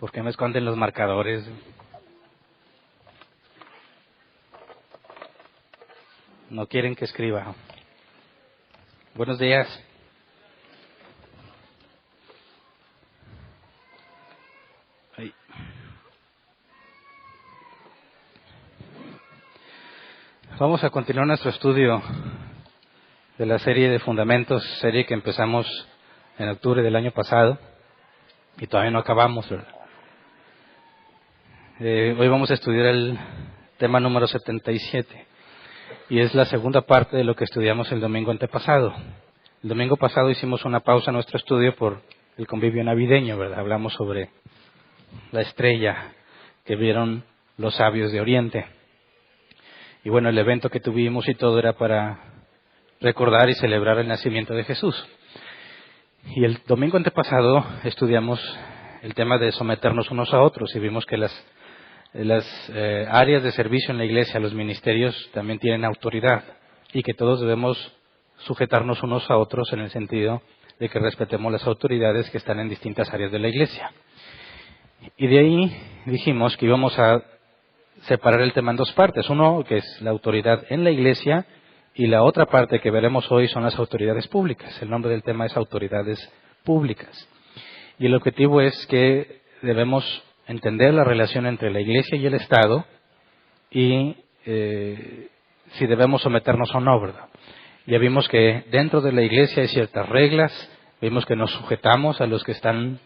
¿Por qué me esconden los marcadores? No quieren que escriba. Buenos días. Ay. Vamos a continuar nuestro estudio de la serie de Fundamentos, serie que empezamos en octubre del año pasado y todavía no acabamos, ¿verdad? Hoy vamos a estudiar el tema número 77 y es la segunda parte de lo que estudiamos el domingo antepasado. El domingo pasado hicimos una pausa en nuestro estudio por el convivio navideño, ¿verdad? Hablamos sobre la estrella que vieron los sabios de Oriente. Y bueno, el evento que tuvimos y todo era para recordar y celebrar el nacimiento de Jesús. Y el domingo antepasado estudiamos el tema de someternos unos a otros y vimos que las áreas de servicio en la iglesia, los ministerios, también tienen autoridad y que todos debemos sujetarnos unos a otros en el sentido de que respetemos las autoridades que están en distintas áreas de la iglesia. Y de ahí dijimos que íbamos a separar el tema en dos partes. Uno, que es la autoridad en la iglesia, y la otra parte que veremos hoy son las autoridades públicas. El nombre del tema es autoridades públicas. Y el objetivo es que debemos entender la relación entre la iglesia y el Estado y si debemos someternos o no, ¿verdad? Ya vimos que dentro de la iglesia hay ciertas reglas, vimos que nos sujetamos a los que están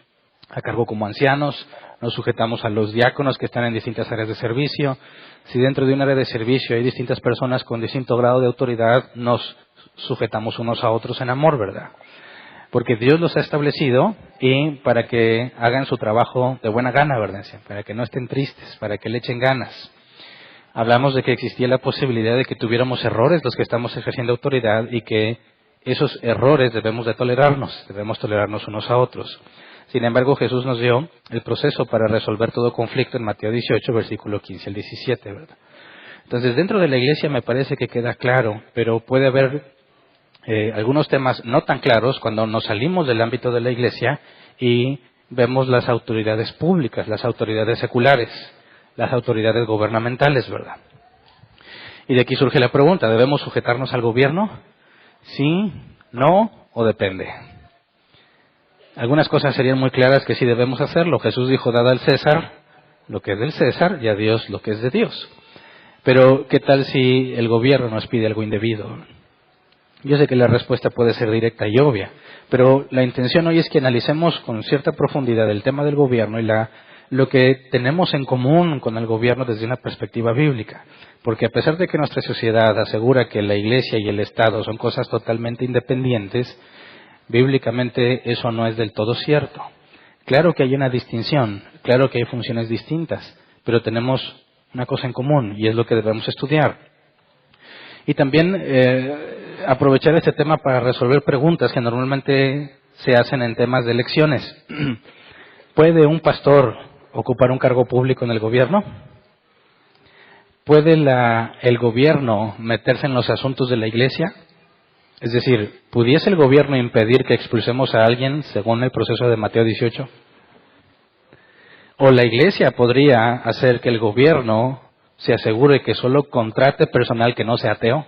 a cargo como ancianos, nos sujetamos a los diáconos que están en distintas áreas de servicio. Si dentro de un área de servicio hay distintas personas con distinto grado de autoridad, nos sujetamos unos a otros en amor, ¿verdad? Porque Dios los ha establecido y para que hagan su trabajo de buena gana, ¿verdad? Para que no estén tristes, para que le echen ganas. Hablamos de que existía la posibilidad de que tuviéramos errores los que estamos ejerciendo autoridad y que esos errores debemos tolerarnos unos a otros. Sin embargo, Jesús nos dio el proceso para resolver todo conflicto en Mateo 18, versículo 15 al 17, ¿verdad? Entonces, dentro de la iglesia me parece que queda claro, pero puede haber algunos temas no tan claros cuando nos salimos del ámbito de la iglesia y vemos las autoridades públicas, las autoridades seculares, las autoridades gubernamentales, ¿verdad? Y de aquí surge la pregunta, ¿debemos sujetarnos al gobierno? ¿Sí, no o depende? Algunas cosas serían muy claras que sí debemos hacerlo. Jesús dijo, dad al César lo que es del César y a Dios lo que es de Dios. Pero, ¿qué tal si el gobierno nos pide algo indebido? Yo sé que la respuesta puede ser directa y obvia, pero la intención hoy es que analicemos con cierta profundidad el tema del gobierno y lo que tenemos en común con el gobierno desde una perspectiva bíblica. Porque a pesar de que nuestra sociedad asegura que la Iglesia y el Estado son cosas totalmente independientes, bíblicamente eso no es del todo cierto. Claro que hay una distinción, claro que hay funciones distintas, pero tenemos una cosa en común y es lo que debemos estudiar. Y también aprovechar este tema para resolver preguntas que normalmente se hacen en temas de elecciones. ¿Puede un pastor ocupar un cargo público en el gobierno? ¿Puede el gobierno meterse en los asuntos de la iglesia? Es decir, ¿pudiese el gobierno impedir que expulsemos a alguien según el proceso de Mateo 18? ¿O la iglesia podría hacer que el gobierno se asegure que solo contrate personal que no sea ateo?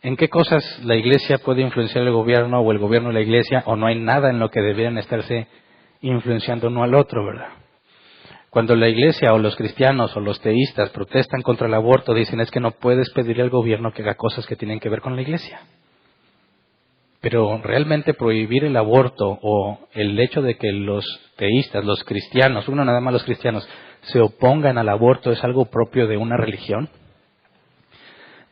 ¿En qué cosas la iglesia puede influenciar el gobierno o el gobierno la iglesia o no hay nada en lo que debieran estarse influenciando uno al otro, verdad? Cuando la iglesia o los cristianos o los teístas protestan contra el aborto, dicen es que no puedes pedirle al gobierno que haga cosas que tienen que ver con la iglesia. Pero realmente prohibir el aborto o el hecho de que los teístas, los cristianos, uno nada más los cristianos, se opongan al aborto es algo propio de una religión.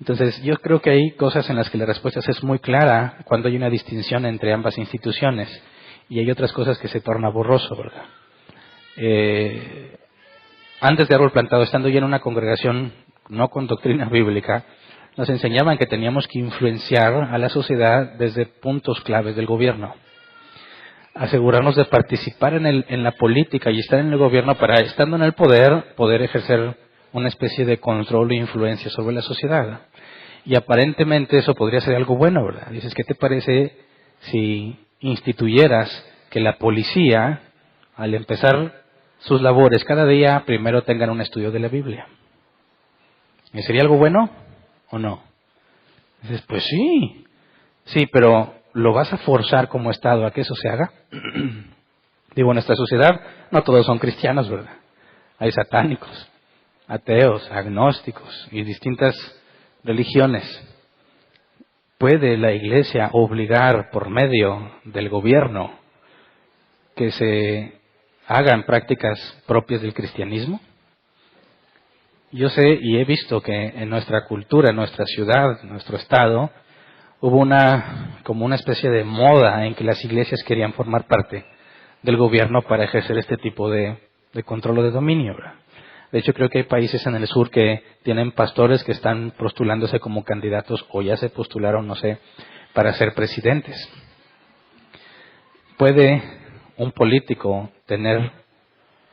Entonces yo creo que hay cosas en las que la respuesta es muy clara cuando hay una distinción entre ambas instituciones y hay otras cosas que se torna borroso, ¿verdad? Antes de Árbol Plantado, estando ya en una congregación no con doctrina bíblica, nos enseñaban que teníamos que influenciar a la sociedad desde puntos claves del gobierno. Asegurarnos de participar en la política y estar en el gobierno para, estando en el poder ejercer una especie de control e influencia sobre la sociedad. Y aparentemente eso podría ser algo bueno, ¿verdad? Dices, ¿qué te parece si instituyeras que la policía al empezar sus labores cada día, primero tengan un estudio de la Biblia. ¿Y sería algo bueno o no? Dices, pues sí. Sí, pero ¿lo vas a forzar como Estado a que eso se haga? Digo, en nuestra sociedad no todos son cristianos, ¿verdad? Hay satánicos, ateos, agnósticos y distintas religiones. ¿Puede la Iglesia obligar por medio del gobierno que se hagan prácticas propias del cristianismo? Yo sé y he visto que en nuestra cultura, en nuestra ciudad, en nuestro estado, hubo como una especie de moda en que las iglesias querían formar parte del gobierno para ejercer este tipo de control o de dominio, ¿verdad? De hecho, creo que hay países en el sur que tienen pastores que están postulándose como candidatos o ya se postularon, no sé, para ser presidentes. ¿Puede un político tener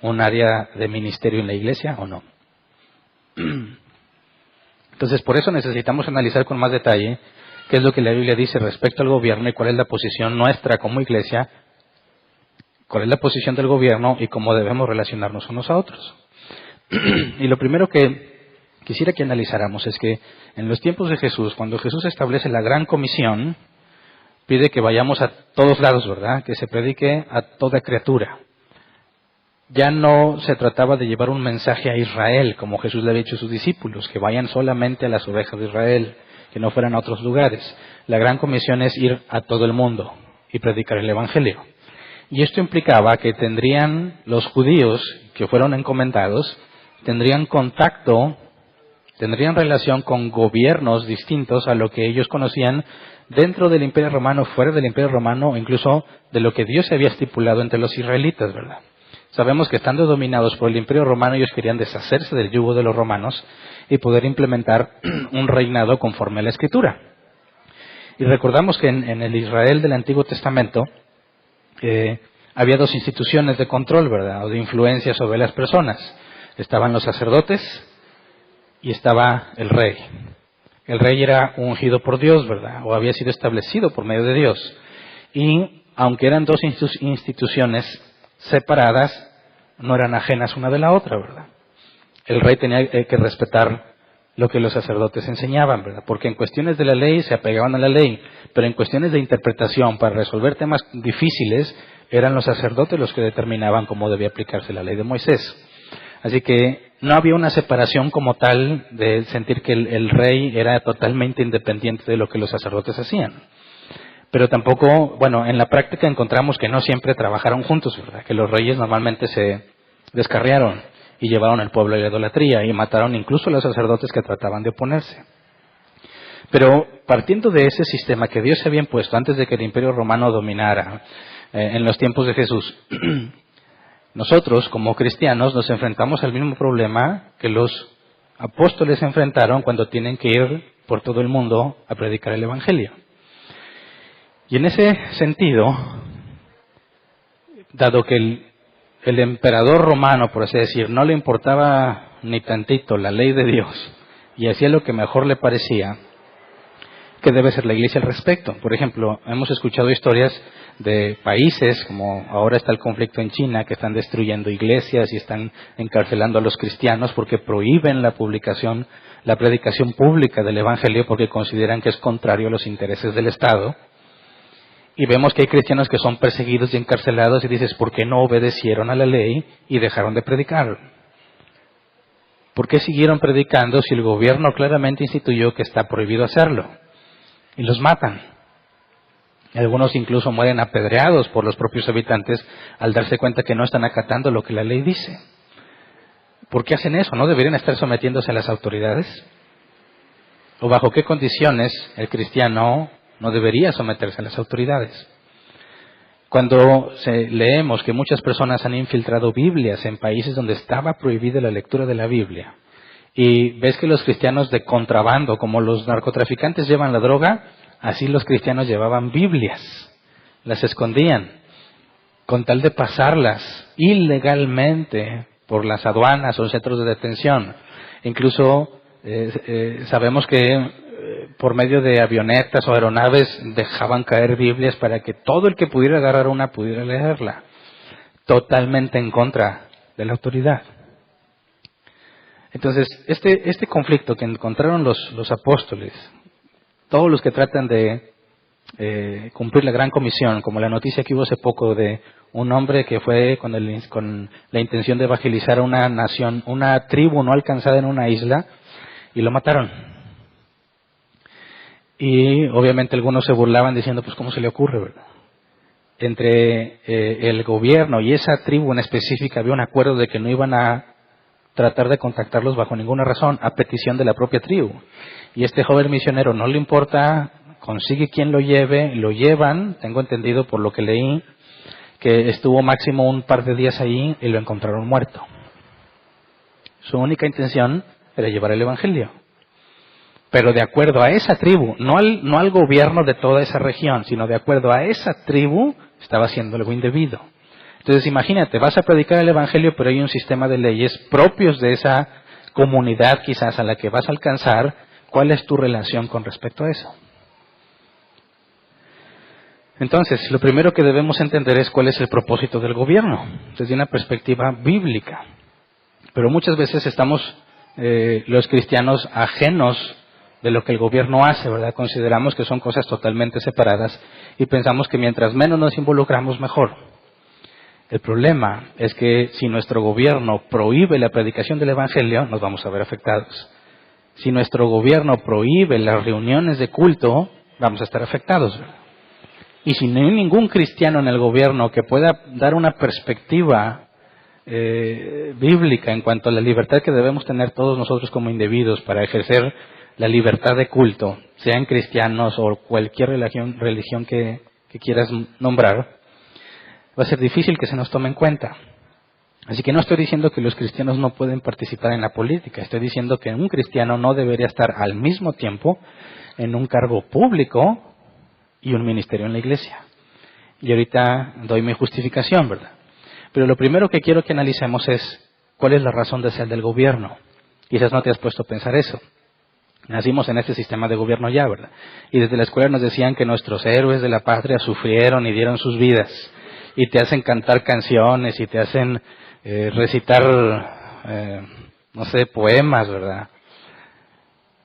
un área de ministerio en la iglesia o no? Entonces, por eso necesitamos analizar con más detalle qué es lo que la Biblia dice respecto al gobierno y cuál es la posición nuestra como iglesia, cuál es la posición del gobierno y cómo debemos relacionarnos unos a otros. Y lo primero que quisiera que analizáramos es que en los tiempos de Jesús, cuando Jesús establece la gran comisión, pide que vayamos a todos lados, ¿verdad? Que se predique a toda criatura. Ya no se trataba de llevar un mensaje a Israel, como Jesús le había dicho a sus discípulos, que vayan solamente a las ovejas de Israel, que no fueran a otros lugares. La gran comisión es ir a todo el mundo y predicar el Evangelio. Y esto implicaba que tendrían los judíos que fueron encomendados, tendrían contacto, tendrían relación con gobiernos distintos a lo que ellos conocían dentro del Imperio Romano, fuera del Imperio Romano, o incluso de lo que Dios había estipulado entre los israelitas, ¿verdad? Sabemos que estando dominados por el Imperio Romano, ellos querían deshacerse del yugo de los romanos y poder implementar un reinado conforme a la Escritura. Y recordamos que en el Israel del Antiguo Testamento había dos instituciones de control, ¿verdad? O de influencia sobre las personas. Estaban los sacerdotes y estaba el rey. El rey era ungido por Dios, ¿verdad? O había sido establecido por medio de Dios. Y aunque eran dos instituciones separadas, no eran ajenas una de la otra, ¿verdad? El rey tenía que respetar lo que los sacerdotes enseñaban, ¿verdad? Porque en cuestiones de la ley se apegaban a la ley, pero en cuestiones de interpretación, para resolver temas difíciles, eran los sacerdotes los que determinaban cómo debía aplicarse la ley de Moisés. Así que no había una separación como tal de sentir que el rey era totalmente independiente de lo que los sacerdotes hacían. Pero tampoco, bueno, en la práctica encontramos que no siempre trabajaron juntos, ¿verdad? Que los reyes normalmente se descarriaron y llevaron al pueblo a la idolatría y mataron incluso a los sacerdotes que trataban de oponerse. Pero partiendo de ese sistema que Dios había impuesto antes de que el Imperio Romano dominara en los tiempos de Jesús, nosotros como cristianos nos enfrentamos al mismo problema que los apóstoles enfrentaron cuando tienen que ir por todo el mundo a predicar el Evangelio. Y en ese sentido, dado que el emperador romano, por así decir, no le importaba ni tantito la ley de Dios y hacía lo que mejor le parecía, ¿qué debe ser la iglesia al respecto? Por ejemplo, hemos escuchado historias de países, como ahora está el conflicto en China, que están destruyendo iglesias y están encarcelando a los cristianos porque prohíben la predicación pública del Evangelio porque consideran que es contrario a los intereses del Estado. Y vemos que hay cristianos que son perseguidos y encarcelados y dices, ¿por qué no obedecieron a la ley y dejaron de predicar? ¿Por qué siguieron predicando si el gobierno claramente instituyó que está prohibido hacerlo? Y los matan. Algunos incluso mueren apedreados por los propios habitantes al darse cuenta que no están acatando lo que la ley dice. ¿Por qué hacen eso? ¿No deberían estar sometiéndose a las autoridades? ¿O bajo qué condiciones el cristiano no debería someterse a las autoridades? Cuando leemos que muchas personas han infiltrado Biblias en países donde estaba prohibida la lectura de la Biblia, y ves que los cristianos de contrabando, como los narcotraficantes llevan la droga, así los cristianos llevaban Biblias, las escondían, con tal de pasarlas ilegalmente por las aduanas o centros de detención. Incluso sabemos que por medio de avionetas o aeronaves dejaban caer Biblias para que todo el que pudiera agarrar una pudiera leerla. totalmente en contra de la autoridad. Entonces, este conflicto que encontraron los apóstoles, todos los que tratan de cumplir la gran comisión, como la noticia que hubo hace poco de un hombre que fue con la intención de evangelizar a una nación, una tribu no alcanzada en una isla, y lo mataron. Y obviamente algunos se burlaban diciendo, pues ¿cómo se le ocurre, verdad? Entre el gobierno y esa tribu en específica había un acuerdo de que no iban a tratar de contactarlos bajo ninguna razón, a petición de la propia tribu. Y este joven misionero no le importa, consigue quien lo lleve, lo llevan, tengo entendido por lo que leí, que estuvo máximo un par de días ahí y lo encontraron muerto. Su única intención era llevar el evangelio. Pero de acuerdo a esa tribu, no al gobierno de toda esa región, sino de acuerdo a esa tribu, estaba haciendo algo indebido. Entonces imagínate, vas a predicar el evangelio, pero hay un sistema de leyes propios de esa comunidad quizás a la que vas a alcanzar. ¿Cuál es tu relación con respecto a eso? Entonces, lo primero que debemos entender es cuál es el propósito del gobierno, desde una perspectiva bíblica. Pero muchas veces estamos los cristianos ajenos de lo que el gobierno hace, ¿verdad? Consideramos que son cosas totalmente separadas y pensamos que mientras menos nos involucramos, mejor. El problema es que si nuestro gobierno prohíbe la predicación del evangelio, nos vamos a ver afectados. Si nuestro gobierno prohíbe las reuniones de culto, vamos a estar afectados, ¿verdad? Y si no hay ningún cristiano en el gobierno que pueda dar una perspectiva bíblica en cuanto a la libertad que debemos tener todos nosotros como individuos para ejercer la libertad de culto, sean cristianos o cualquier religión que quieras nombrar, va a ser difícil que se nos tome en cuenta. Así que no estoy diciendo que los cristianos no pueden participar en la política, estoy diciendo que un cristiano no debería estar al mismo tiempo en un cargo público y un ministerio en la iglesia. Y ahorita doy mi justificación, ¿verdad? Pero lo primero que quiero que analicemos es cuál es la razón de ser del gobierno. Quizás no te has puesto a pensar eso. Nacimos en este sistema de gobierno ya, ¿verdad? Y desde la escuela nos decían que nuestros héroes de la patria sufrieron y dieron sus vidas. Y te hacen cantar canciones y te hacen recitar, no sé, poemas, ¿verdad?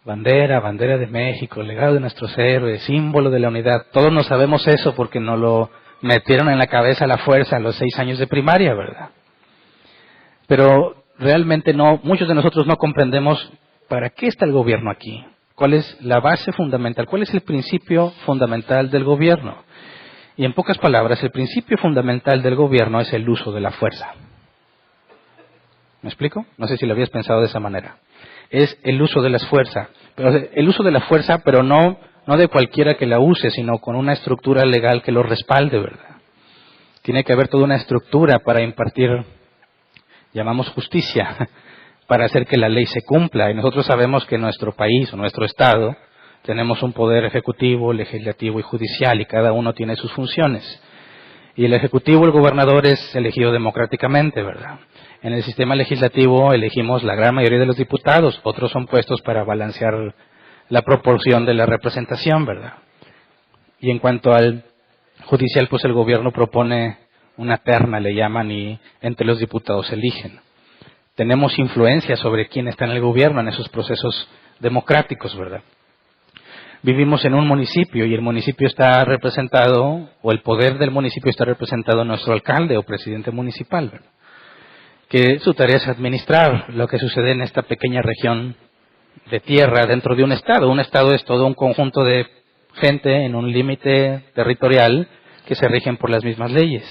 Bandera, bandera de México, legado de nuestros héroes, símbolo de la unidad. Todos no sabemos eso porque nos lo metieron en la cabeza a la fuerza a los 6 años de primaria, ¿verdad? Pero realmente no, muchos de nosotros no comprendemos para qué está el gobierno aquí. ¿Cuál es la base fundamental? ¿Cuál es el principio fundamental del gobierno? Y en pocas palabras, el principio fundamental del gobierno es el uso de la fuerza. ¿Me explico? No sé si lo habías pensado de esa manera. Es el uso de la fuerza. Pero el uso de la fuerza, pero no de cualquiera que la use, sino con una estructura legal que lo respalde, ¿verdad? Tiene que haber toda una estructura para impartir, llamamos justicia, para hacer que la ley se cumpla. Y nosotros sabemos que en nuestro país o nuestro estado tenemos un poder ejecutivo, legislativo y judicial, y cada uno tiene sus funciones. Y el ejecutivo, el gobernador, es elegido democráticamente, ¿verdad? En el sistema legislativo elegimos la gran mayoría de los diputados, otros son puestos para balancear la proporción de la representación, ¿verdad? Y en cuanto al judicial, pues el gobierno propone una terna, le llaman, y entre los diputados eligen. Tenemos influencia sobre quién está en el gobierno en esos procesos democráticos, ¿verdad? Vivimos en un municipio y el municipio está representado, o el poder del municipio está representado en nuestro alcalde o presidente municipal, ¿verdad? Que su tarea es administrar lo que sucede en esta pequeña región de tierra dentro de un estado. Un estado es todo un conjunto de gente en un límite territorial que se rigen por las mismas leyes.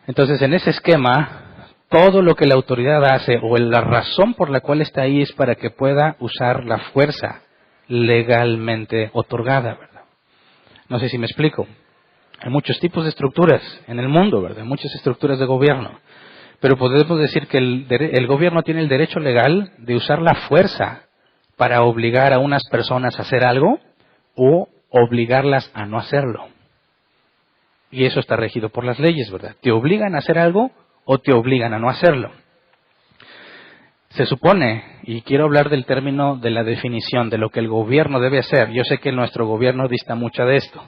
Entonces, en ese esquema, todo lo que la autoridad hace o la razón por la cual está ahí es para que pueda usar la fuerza legalmente otorgada, ¿verdad? No sé si me explico. Hay muchos tipos de estructuras en el mundo, ¿verdad? Muchas estructuras de gobierno. Pero podemos decir que el gobierno tiene el derecho legal de usar la fuerza para obligar a unas personas a hacer algo o obligarlas a no hacerlo. Y eso está regido por las leyes, ¿verdad? Te obligan a hacer algo o te obligan a no hacerlo. Se supone, y quiero hablar del término de la definición de lo que el gobierno debe hacer. Yo sé que nuestro gobierno dista mucho de esto.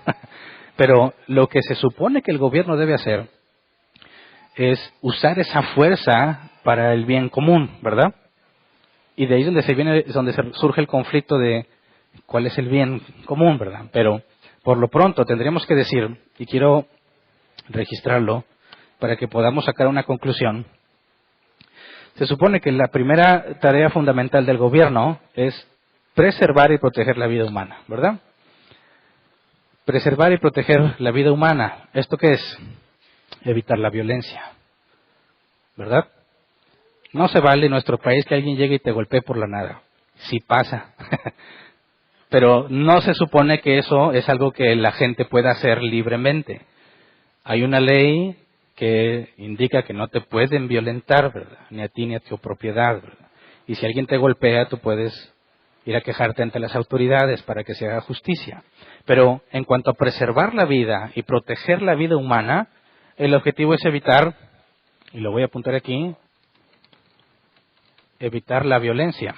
Pero lo que se supone que el gobierno debe hacer es usar esa fuerza para el bien común, ¿verdad? Y de ahí es donde surge el conflicto de cuál es el bien común, ¿verdad? Pero por lo pronto tendríamos que decir, y quiero registrarlo para que podamos sacar una conclusión. Se supone que la primera tarea fundamental del gobierno es preservar y proteger la vida humana, ¿verdad? Preservar y proteger la vida humana. ¿Esto qué es? Evitar la violencia, ¿verdad? No se vale en nuestro país que alguien llegue y te golpee por la nada. Sí pasa. Pero no se supone que eso es algo que la gente pueda hacer libremente. Hay una ley que indica que no te pueden violentar, ¿verdad? Ni a ti ni a tu propiedad, ¿verdad? Y si alguien te golpea, tú puedes ir a quejarte ante las autoridades para que se haga justicia. Pero en cuanto a preservar la vida y proteger la vida humana, el objetivo es evitar, y lo voy a apuntar aquí, evitar la violencia.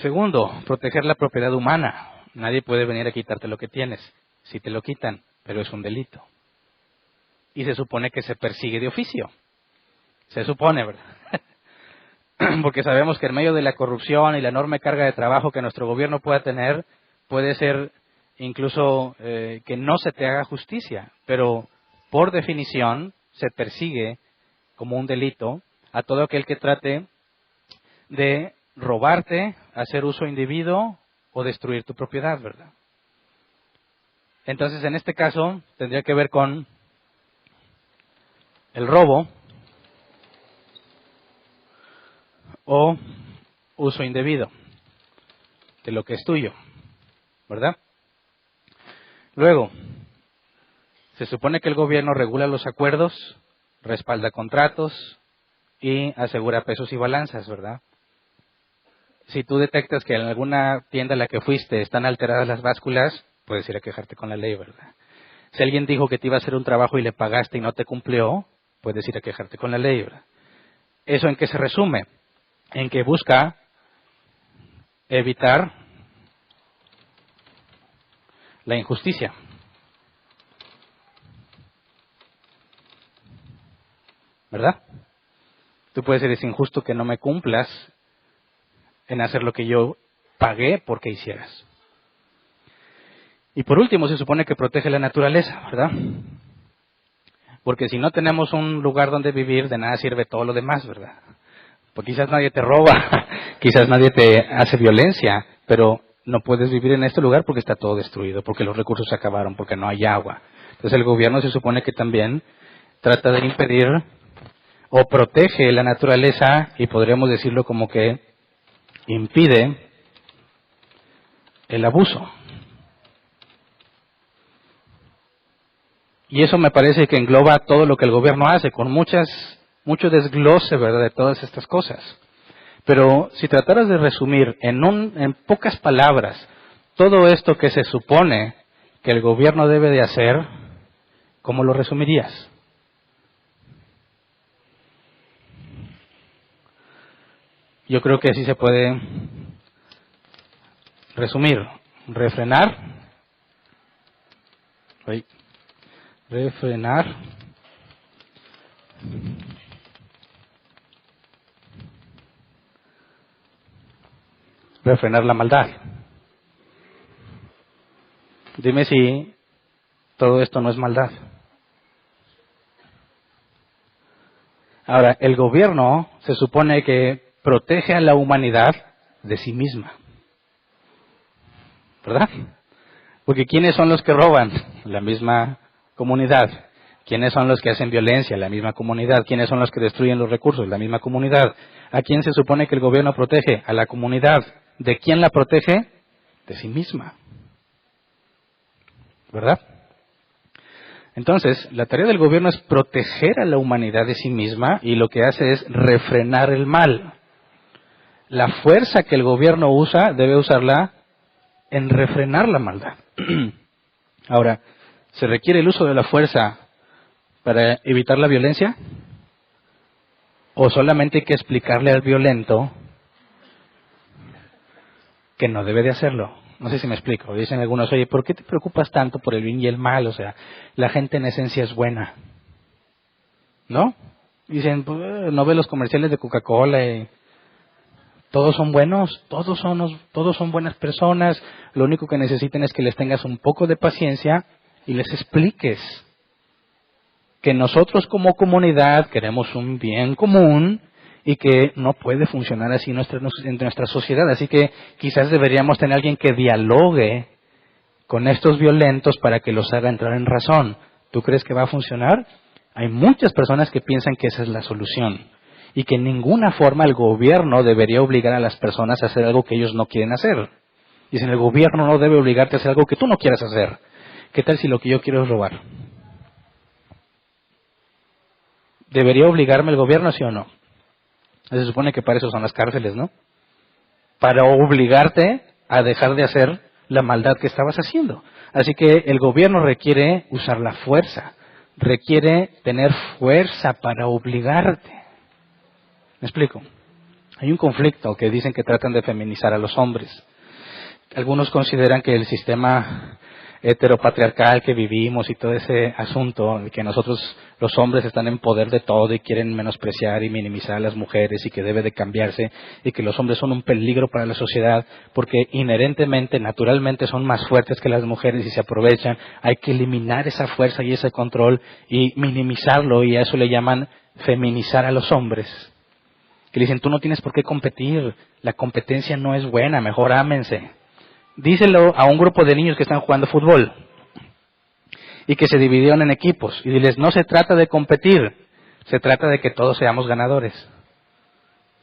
Segundo, proteger la propiedad humana. Nadie puede venir a quitarte lo que tienes. Si te lo quitan, pero es un delito. Y se supone que se persigue de oficio. Se supone, ¿verdad? Porque sabemos que en medio de la corrupción y la enorme carga de trabajo que nuestro gobierno pueda tener, puede ser incluso que no se te haga justicia. Pero por definición se persigue como un delito a todo aquel que trate de robarte, hacer uso indebido o destruir tu propiedad, ¿verdad? Entonces, en este caso, tendría que ver con el robo o uso indebido de lo que es tuyo, ¿verdad? Luego, se supone que el gobierno regula los acuerdos, respalda contratos y asegura pesos y balanzas, ¿verdad? Si tú detectas que en alguna tienda a la que fuiste están alteradas las básculas, puedes ir a quejarte con la ley, ¿verdad? Si alguien dijo que te iba a hacer un trabajo y le pagaste y no te cumplió, puedes ir a quejarte con la ley, ¿verdad? ¿Eso en qué se resume? En que busca evitar la injusticia. ¿Verdad? Tú puedes decir, es injusto que no me cumplas en hacer lo que yo pagué porque hicieras. Y por último, se supone que protege la naturaleza, ¿verdad? Porque si no tenemos un lugar donde vivir, de nada sirve todo lo demás, ¿verdad? Porque quizás nadie te roba, quizás nadie te hace violencia, pero no puedes vivir en este lugar porque está todo destruido, porque los recursos se acabaron, porque no hay agua. Entonces el gobierno se supone que también trata de impedir o protege la naturaleza y podríamos decirlo como que impide el abuso. Y eso me parece que engloba todo lo que el gobierno hace, con mucho desglose, ¿verdad?, de todas estas cosas. Pero si trataras de resumir en pocas palabras todo esto que se supone que el gobierno debe de hacer, ¿cómo lo resumirías? Yo creo que así se puede resumir. Refrenar la maldad. Dime si todo esto no es maldad. Ahora, el gobierno se supone que protege a la humanidad de sí misma, ¿verdad? Porque ¿quiénes son los que roban? La misma comunidad. ¿Quiénes son los que hacen violencia? La misma comunidad. ¿Quiénes son los que destruyen los recursos? La misma comunidad. ¿A quién se supone que el gobierno protege? A la comunidad. ¿De quién la protege? De sí misma, ¿verdad? Entonces, la tarea del gobierno es proteger a la humanidad de sí misma y lo que hace es refrenar el mal. La fuerza que el gobierno usa debe usarla en refrenar la maldad. Ahora, ¿se requiere el uso de la fuerza para evitar la violencia? ¿O solamente hay que explicarle al violento que no debe de hacerlo? No sé si me explico. Dicen algunos, oye, ¿por qué te preocupas tanto por el bien y el mal? O sea, la gente en esencia es buena, ¿no? Dicen, pues, no ve los comerciales de Coca-Cola y todos son buenos, todos son buenas personas. Lo único que necesitan es que les tengas un poco de paciencia y les expliques que nosotros como comunidad queremos un bien común y que no puede funcionar así en nuestra sociedad. Así que quizás deberíamos tener alguien que dialogue con estos violentos para que los haga entrar en razón. ¿Tú crees que va a funcionar? Hay muchas personas que piensan que esa es la solución y que en ninguna forma el gobierno debería obligar a las personas a hacer algo que ellos no quieren hacer. Dicen, el gobierno no debe obligarte a hacer algo que tú no quieras hacer. ¿Qué tal si lo que yo quiero es robar? ¿Debería obligarme el gobierno, sí o no? Se supone que para eso son las cárceles, ¿no? Para obligarte a dejar de hacer la maldad que estabas haciendo. Así que el gobierno requiere usar la fuerza, requiere tener fuerza para obligarte. ¿Me explico? Hay un conflicto que dicen que tratan de feminizar a los hombres. Algunos consideran que el sistema heteropatriarcal que vivimos y todo ese asunto, que nosotros los hombres están en poder de todo y quieren menospreciar y minimizar a las mujeres y que debe de cambiarse y que los hombres son un peligro para la sociedad porque inherentemente, naturalmente son más fuertes que las mujeres y se aprovechan. Hay que eliminar esa fuerza y ese control y minimizarlo y a eso le llaman feminizar a los hombres. Que dicen, tú no tienes por qué competir, la competencia no es buena, mejor ámense. Díselo a un grupo de niños que están jugando fútbol y que se dividieron en equipos y diles, no se trata de competir, se trata de que todos seamos ganadores.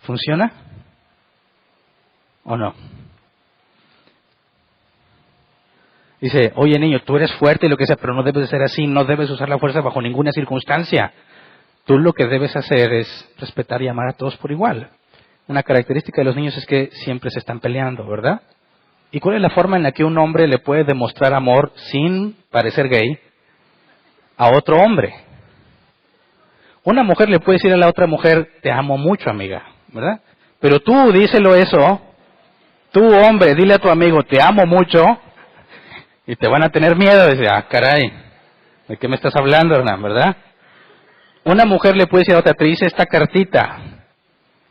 ¿Funciona? ¿O no? Dice, oye niño, tú eres fuerte y lo que sea, pero no debes de ser así, no debes usar la fuerza bajo ninguna circunstancia. Tú lo que debes hacer es respetar y amar a todos por igual. Una característica de los niños es que siempre se están peleando, ¿verdad? ¿Y cuál es la forma en la que un hombre le puede demostrar amor sin parecer gay a otro hombre? Una mujer le puede decir a la otra mujer, te amo mucho, amiga, ¿verdad? Pero tú díselo eso, tú hombre, dile a tu amigo, te amo mucho, y te van a tener miedo. Dice, ah, caray, ¿de qué me estás hablando, Hernán, verdad? Una mujer le puede decir a otra, te hice esta cartita,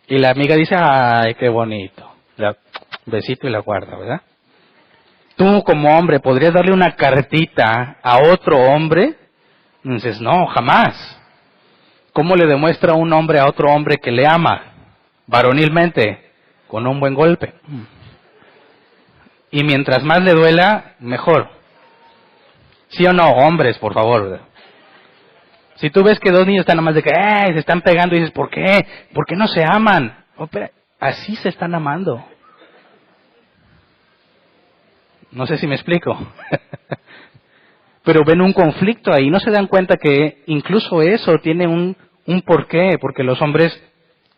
y la amiga dice, ay, qué bonito, besito y la guarda, ¿verdad? Tú como hombre, ¿podrías darle una cartita a otro hombre? Y dices, no, jamás. ¿Cómo le demuestra un hombre a otro hombre que le ama? Varonilmente, con un buen golpe. Y mientras más le duela, mejor. ¿Sí o no? Hombres, por favor. Si tú ves que dos niños están nomás de que se están pegando y dices, ¿por qué? ¿Por qué no se aman? Oh, pero así se están amando. No sé si me explico. Pero ven un conflicto ahí. No se dan cuenta que incluso eso tiene un porqué. Porque los hombres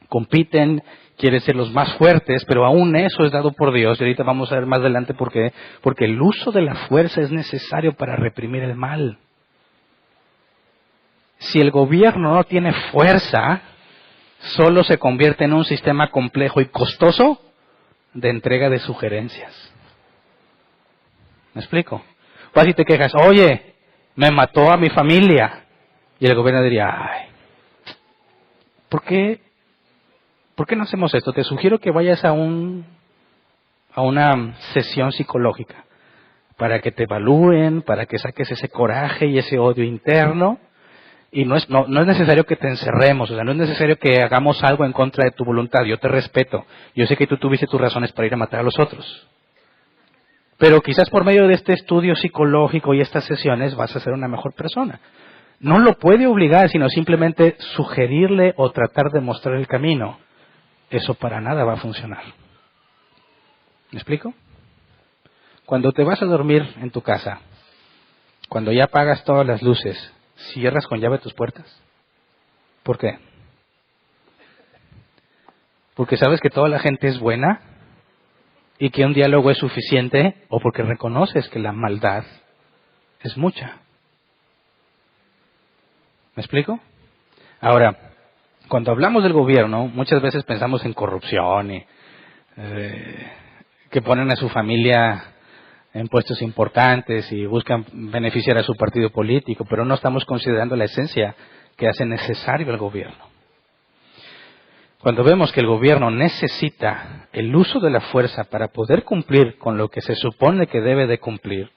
compiten, quieren ser los más fuertes, pero aún eso es dado por Dios. Y ahorita vamos a ver más adelante por qué. Porque el uso de la fuerza es necesario para reprimir el mal. Si el gobierno no tiene fuerza, solo se convierte en un sistema complejo y costoso de entrega de sugerencias. ¿Me explico? Vas y te quejas, oye, me mató a mi familia. Y el gobierno diría, ay, ¿por qué no hacemos esto? Te sugiero que vayas a una sesión psicológica para que te evalúen, para que saques ese coraje y ese odio interno. Y no es necesario que te encerremos, o sea, no es necesario que hagamos algo en contra de tu voluntad. Yo te respeto. Yo sé que tú tuviste tus razones para ir a matar a los otros. Pero quizás por medio de este estudio psicológico y estas sesiones vas a ser una mejor persona. No lo puede obligar, sino simplemente sugerirle o tratar de mostrar el camino. Eso para nada va a funcionar. ¿Me explico? Cuando te vas a dormir en tu casa, cuando ya apagas todas las luces, ¿cierras con llave tus puertas? ¿Por qué? ¿Porque sabes que toda la gente es buena y que un diálogo es suficiente, o porque reconoces que la maldad es mucha? ¿Me explico? Ahora, cuando hablamos del gobierno, muchas veces pensamos en corrupción y que ponen a su familia en puestos importantes y buscan beneficiar a su partido político, pero no estamos considerando la esencia que hace necesario el gobierno. Cuando vemos que el gobierno necesita el uso de la fuerza para poder cumplir con lo que se supone que debe de cumplir,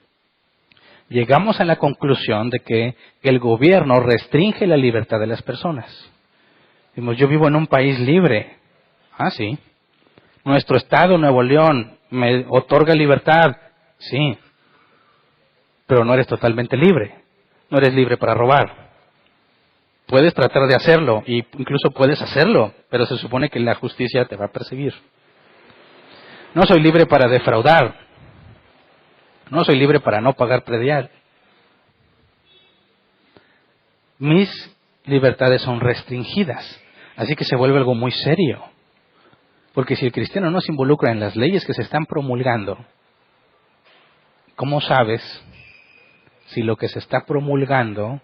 llegamos a la conclusión de que el gobierno restringe la libertad de las personas. Decimos, yo vivo en un país libre. Ah, sí. Nuestro estado, Nuevo León, me otorga libertad. Sí. Pero no eres totalmente libre. No eres libre para robar. Puedes tratar de hacerlo, y incluso puedes hacerlo, pero se supone que la justicia te va a perseguir. No soy libre para defraudar. No soy libre para no pagar predial. Mis libertades son restringidas, así que se vuelve algo muy serio. Porque si el cristiano no se involucra en las leyes que se están promulgando, ¿cómo sabes si lo que se está promulgando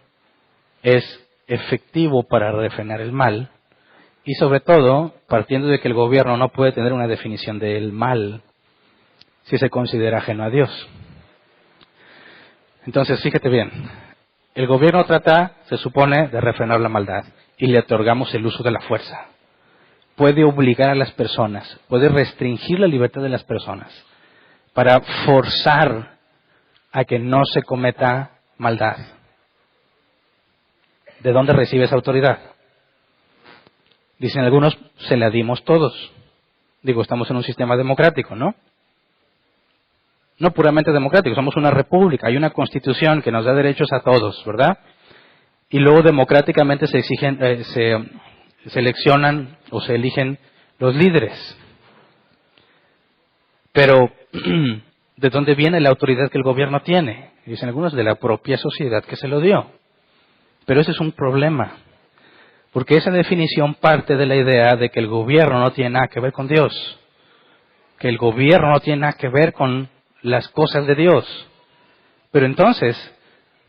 es efectivo para refrenar el mal? Y sobre todo, partiendo de que el gobierno no puede tener una definición del mal si se considera ajeno a Dios. Entonces, fíjate bien, el gobierno trata, se supone, de refrenar la maldad y le otorgamos el uso de la fuerza. Puede obligar a las personas, puede restringir la libertad de las personas para forzar a que no se cometa maldad. ¿De dónde recibe esa autoridad? Dicen algunos, se la dimos todos. Digo, estamos en un sistema democrático, ¿no? No puramente democrático, somos una república, hay una constitución que nos da derechos a todos, ¿verdad? Y luego democráticamente se seleccionan o se eligen los líderes. Pero, ¿de dónde viene la autoridad que el gobierno tiene? Dicen algunos, de la propia sociedad que se lo dio. Pero ese es un problema, porque esa definición parte de la idea de que el gobierno no tiene nada que ver con Dios, que el gobierno no tiene nada que ver con las cosas de Dios. Pero entonces,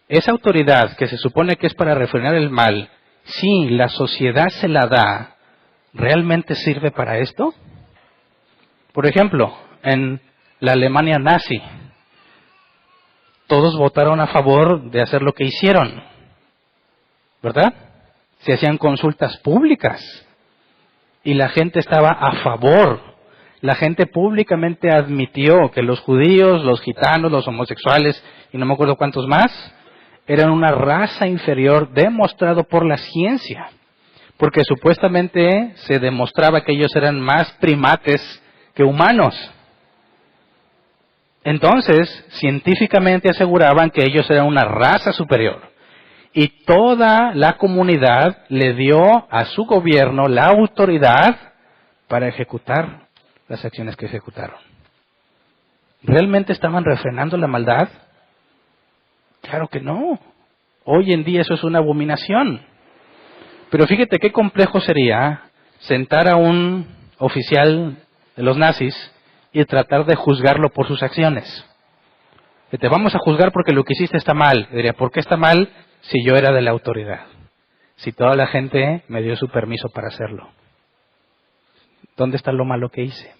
esa autoridad que se supone que es para refrenar el mal, si la sociedad se la da, ¿realmente sirve para esto? Por ejemplo, en la Alemania nazi, todos votaron a favor de hacer lo que hicieron, ¿verdad? Se hacían consultas públicas y la gente estaba a favor. La gente públicamente admitió que los judíos, los gitanos, los homosexuales y no me acuerdo cuántos más, eran una raza inferior demostrado por la ciencia, porque supuestamente se demostraba que ellos eran más primates que humanos. Entonces, científicamente aseguraban que ellos eran una raza superior. Y toda la comunidad le dio a su gobierno la autoridad para ejecutar las acciones que ejecutaron. ¿Realmente estaban refrenando la maldad? Claro que no. Hoy en día eso es una abominación. Pero fíjate qué complejo sería sentar a un oficial de los nazis y tratar de juzgarlo por sus acciones. Que te vamos a juzgar porque lo que hiciste está mal. Diría, ¿por qué está mal si yo era de la autoridad? Si toda la gente me dio su permiso para hacerlo. ¿Dónde está lo malo que hice?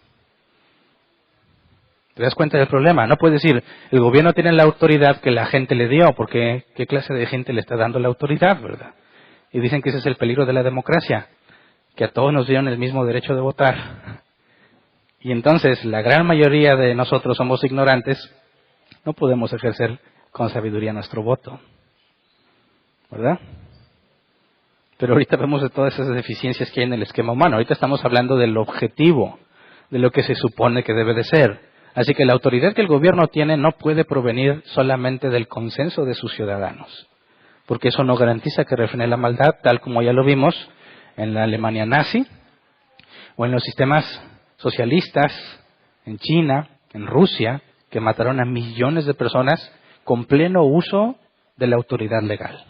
¿Te das cuenta del problema? No puedes decir, el gobierno tiene la autoridad que la gente le dio, porque ¿qué clase de gente le está dando la autoridad, verdad? Y dicen que ese es el peligro de la democracia, que a todos nos dieron el mismo derecho de votar. Y entonces la gran mayoría de nosotros somos ignorantes, no podemos ejercer con sabiduría nuestro voto, ¿verdad? Pero ahorita vemos de todas esas deficiencias que hay en el esquema humano. Ahorita estamos hablando del objetivo, de lo que se supone que debe de ser. Así que la autoridad que el gobierno tiene no puede provenir solamente del consenso de sus ciudadanos, porque eso no garantiza que refrene la maldad, tal como ya lo vimos en la Alemania nazi, o en los sistemas socialistas, en China, en Rusia, que mataron a millones de personas con pleno uso de la autoridad legal.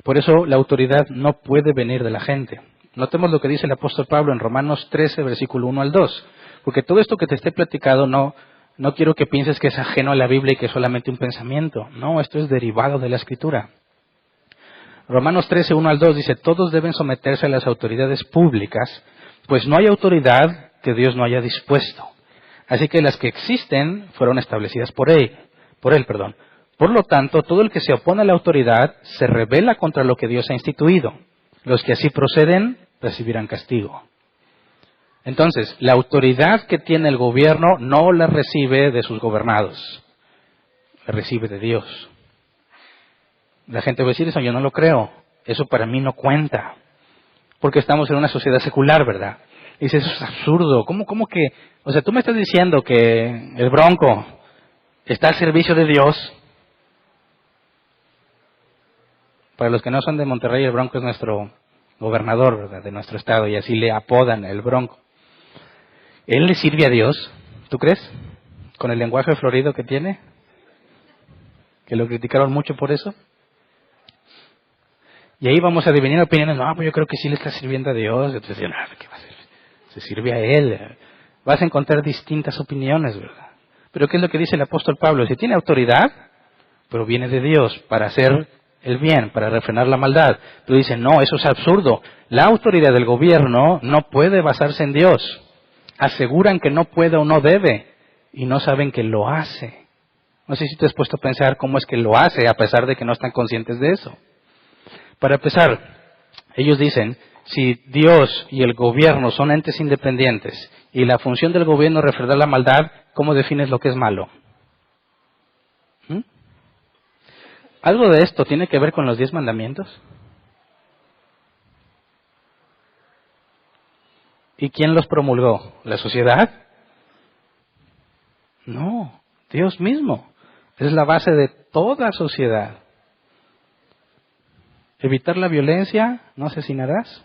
Por eso la autoridad no puede venir de la gente. Notemos lo que dice el apóstol Pablo en Romanos 13, versículo 1 al 2. Porque todo esto que te esté platicando no quiero que pienses que es ajeno a la Biblia y que es solamente un pensamiento. No, esto es derivado de la Escritura. Romanos 13, 1 al 2 dice, todos deben someterse a las autoridades públicas, pues no hay autoridad que Dios no haya dispuesto. Así que las que existen fueron establecidas por él. Por lo tanto, todo el que se opone a la autoridad se rebela contra lo que Dios ha instituido. Los que así proceden recibirán castigo. Entonces, la autoridad que tiene el gobierno no la recibe de sus gobernados, la recibe de Dios. La gente va a decir eso, yo no lo creo, eso para mí no cuenta, porque estamos en una sociedad secular, ¿verdad? Y dice, eso es absurdo, ¿cómo que? O sea, tú me estás diciendo que el Bronco está al servicio de Dios. Para los que no son de Monterrey, el Bronco es nuestro gobernador, ¿verdad?, de nuestro estado, y así le apodan el Bronco. ¿Él le sirve a Dios? ¿Tú crees? ¿Con el lenguaje florido que tiene? ¿Que lo criticaron mucho por eso? Y ahí vamos a adivinar opiniones. No, pues yo creo que sí le está sirviendo a Dios. Entonces, ¿qué va a hacer? Se sirve a Él. Vas a encontrar distintas opiniones, ¿verdad? Pero ¿qué es lo que dice el apóstol Pablo? Si tiene autoridad, pero viene de Dios para hacer el bien, para refrenar la maldad. Pero dice, no, eso es absurdo. La autoridad del gobierno no puede basarse en Dios. Aseguran que no puede o no debe y no saben que lo hace. No sé si te has puesto a pensar cómo es que lo hace a pesar de que no están conscientes de eso. Para empezar, ellos dicen, si Dios y el gobierno son entes independientes y la función del gobierno es refrenar la maldad, ¿cómo defines lo que es malo? ¿Algo de esto tiene que ver con los 10 mandamientos? ¿Y quién los promulgó? ¿La sociedad? No, Dios mismo. Es la base de toda sociedad. Evitar la violencia, no asesinarás.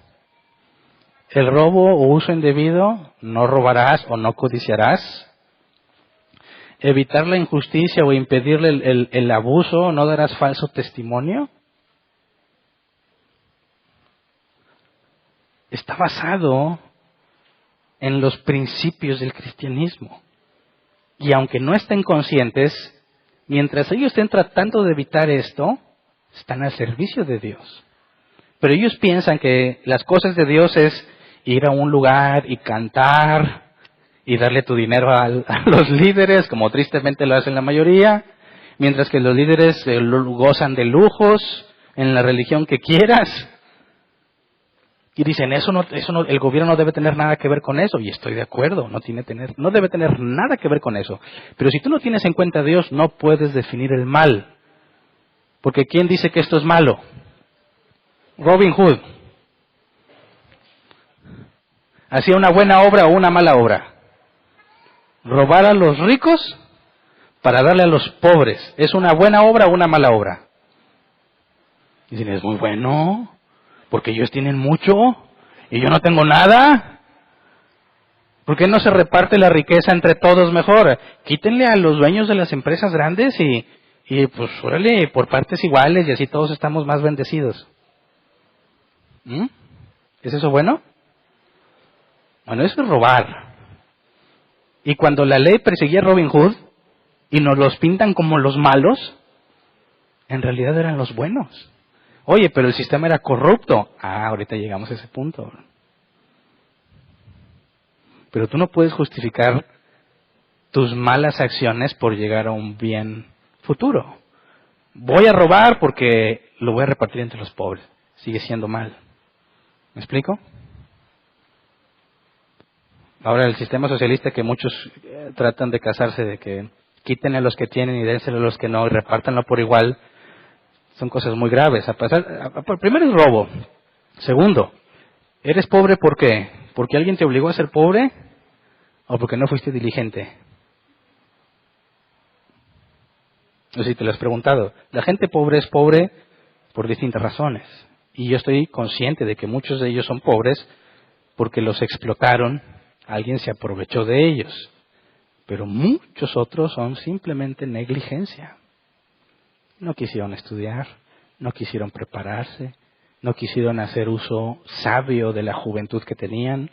El robo o uso indebido, no robarás o no codiciarás. Evitar la injusticia o impedirle el abuso, no darás falso testimonio. Está basado en los principios del cristianismo. Y aunque no estén conscientes, mientras ellos estén tratando de evitar esto, están al servicio de Dios. Pero ellos piensan que las cosas de Dios es ir a un lugar y cantar y darle tu dinero a los líderes, como tristemente lo hacen la mayoría, mientras que los líderes gozan de lujos en la religión que quieras. Y dicen, eso no, el gobierno no debe tener nada que ver con eso. Y estoy de acuerdo, no debe tener nada que ver con eso. Pero si tú no tienes en cuenta a Dios, no puedes definir el mal. Porque ¿quién dice que esto es malo? Robin Hood. ¿Hacía una buena obra o una mala obra? Robar a los ricos para darle a los pobres. ¿Es una buena obra o una mala obra? Dicen, es muy bueno, porque ellos tienen mucho y yo no tengo nada. ¿Por qué no se reparte la riqueza entre todos mejor? Quítenle a los dueños de las empresas grandes y pues órale, por partes iguales y así todos estamos más bendecidos. ¿Es eso bueno? Bueno, eso es robar. Y cuando la ley perseguía a Robin Hood y nos los pintan como los malos, en realidad eran los buenos. Oye, pero el sistema era corrupto. Ahorita llegamos a ese punto. Pero tú no puedes justificar tus malas acciones por llegar a un bien futuro. Voy a robar porque lo voy a repartir entre los pobres. Sigue siendo mal. ¿Me explico? Ahora el sistema socialista que muchos tratan de casarse, de que quiten a los que tienen y dénselo a los que no, y repártanlo por igual, son cosas muy graves. Primero es robo. Segundo, ¿eres pobre por qué? ¿Porque alguien te obligó a ser pobre? ¿O porque no fuiste diligente? No sé si te lo has preguntado. La gente pobre es pobre por distintas razones. Y yo estoy consciente de que muchos de ellos son pobres porque los explotaron, alguien se aprovechó de ellos. Pero muchos otros son simplemente negligencia. No quisieron estudiar, no quisieron prepararse, no quisieron hacer uso sabio de la juventud que tenían,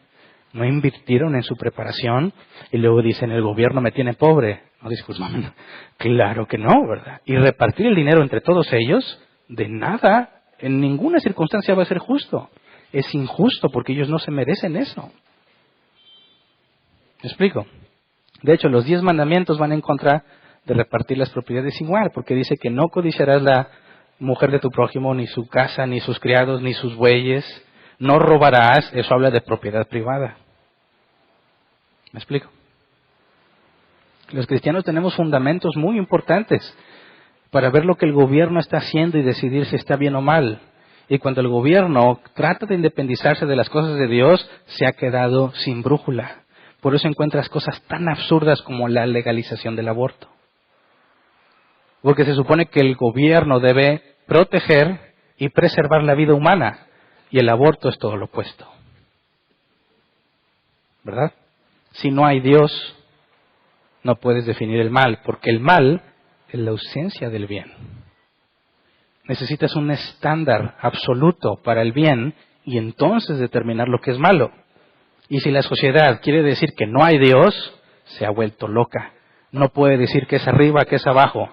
no invirtieron en su preparación y luego dicen, el gobierno me tiene pobre. No, disculpame, claro que no, ¿verdad? Y repartir el dinero entre todos ellos, de nada, en ninguna circunstancia va a ser justo. Es injusto porque ellos no se merecen eso. ¿Me explico? De hecho, los 10 mandamientos van en contra de repartir las propiedades igual, porque dice que no codiciarás la mujer de tu prójimo, ni su casa, ni sus criados, ni sus bueyes, no robarás, eso habla de propiedad privada. ¿Me explico? Los cristianos tenemos fundamentos muy importantes para ver lo que el gobierno está haciendo y decidir si está bien o mal. Y cuando el gobierno trata de independizarse de las cosas de Dios, se ha quedado sin brújula. Por eso encuentras cosas tan absurdas como la legalización del aborto. Porque se supone que el gobierno debe proteger y preservar la vida humana, y el aborto es todo lo opuesto. ¿Verdad? Si no hay Dios, no puedes definir el mal, porque el mal es la ausencia del bien. Necesitas un estándar absoluto para el bien y entonces determinar lo que es malo. Y si la sociedad quiere decir que no hay Dios, se ha vuelto loca. No puede decir que es arriba, que es abajo.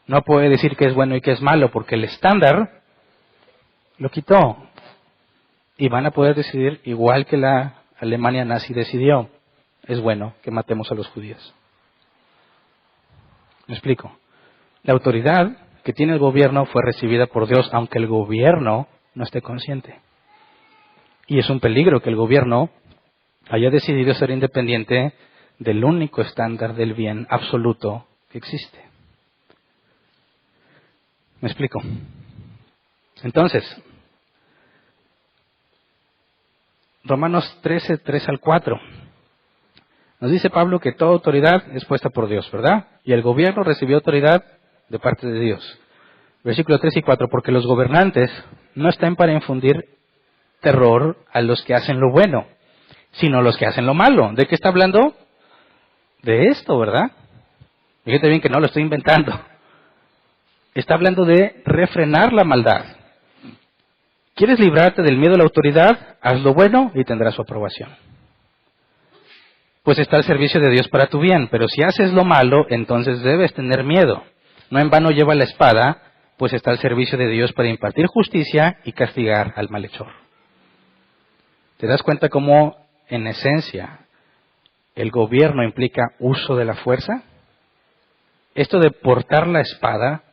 No puede decir que es bueno y que es malo, porque el estándar lo quitó. Y van a poder decidir igual que la Alemania nazi decidió. Es bueno que matemos a los judíos. ¿Me explico? La autoridad que tiene el gobierno fue recibida por Dios, aunque el gobierno no esté consciente. Y es un peligro que el gobierno haya decidido ser independiente del único estándar del bien absoluto que existe. ¿Me explico? Entonces, Romanos 13, 3 al 4. Nos dice Pablo que toda autoridad es puesta por Dios, ¿verdad? Y el gobierno recibió autoridad de parte de Dios. Versículos 3 y 4. Porque los gobernantes no están para infundir terror a los que hacen lo bueno, sino a los que hacen lo malo. ¿De qué está hablando? De esto, ¿verdad? Fíjate bien que no lo estoy inventando. Está hablando de refrenar la maldad. ¿Quieres librarte del miedo a la autoridad? Haz lo bueno y tendrás su aprobación. Pues está al servicio de Dios para tu bien, pero si haces lo malo, entonces debes tener miedo. No en vano lleva la espada, pues está al servicio de Dios para impartir justicia y castigar al malhechor. ¿Te das cuenta cómo, en esencia, el gobierno implica uso de la fuerza? Esto de portar la espada,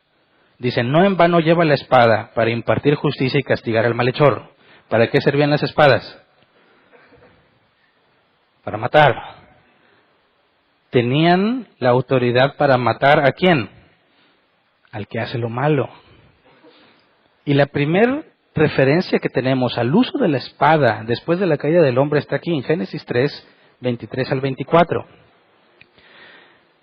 dice, no en vano lleva la espada para impartir justicia y castigar al malhechor. ¿Para qué servían las espadas? Para matar. Tenían la autoridad para matar ¿a quién? Al que hace lo malo. Y la primera referencia que tenemos al uso de la espada después de la caída del hombre está aquí en Génesis 3, 23 al 24.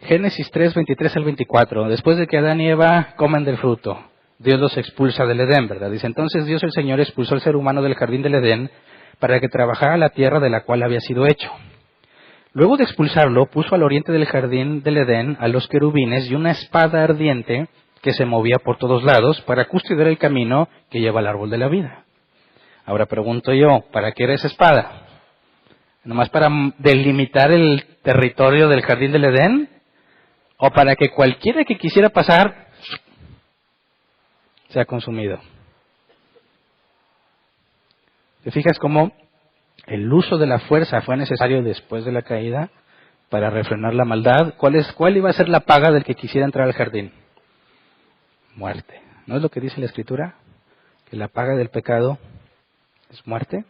Génesis 3, 23 al 24. Después de que Adán y Eva comen del fruto, Dios los expulsa del Edén, ¿verdad? Dice, entonces Dios el Señor expulsó al ser humano del jardín del Edén para que trabajara la tierra de la cual había sido hecho. Luego de expulsarlo, puso al oriente del jardín del Edén a los querubines y una espada ardiente que se movía por todos lados para custodiar el camino que lleva al árbol de la vida. Ahora pregunto yo, ¿para qué era esa espada? ¿Nomás para delimitar el territorio del jardín del Edén? ¿O para que cualquiera que quisiera pasar sea consumido? ¿Te fijas cómo el uso de la fuerza fue necesario después de la caída para refrenar la maldad? ¿Cuál iba a ser la paga del que quisiera entrar al jardín? Muerte. ¿No es lo que dice la Escritura? Que la paga del pecado es muerte.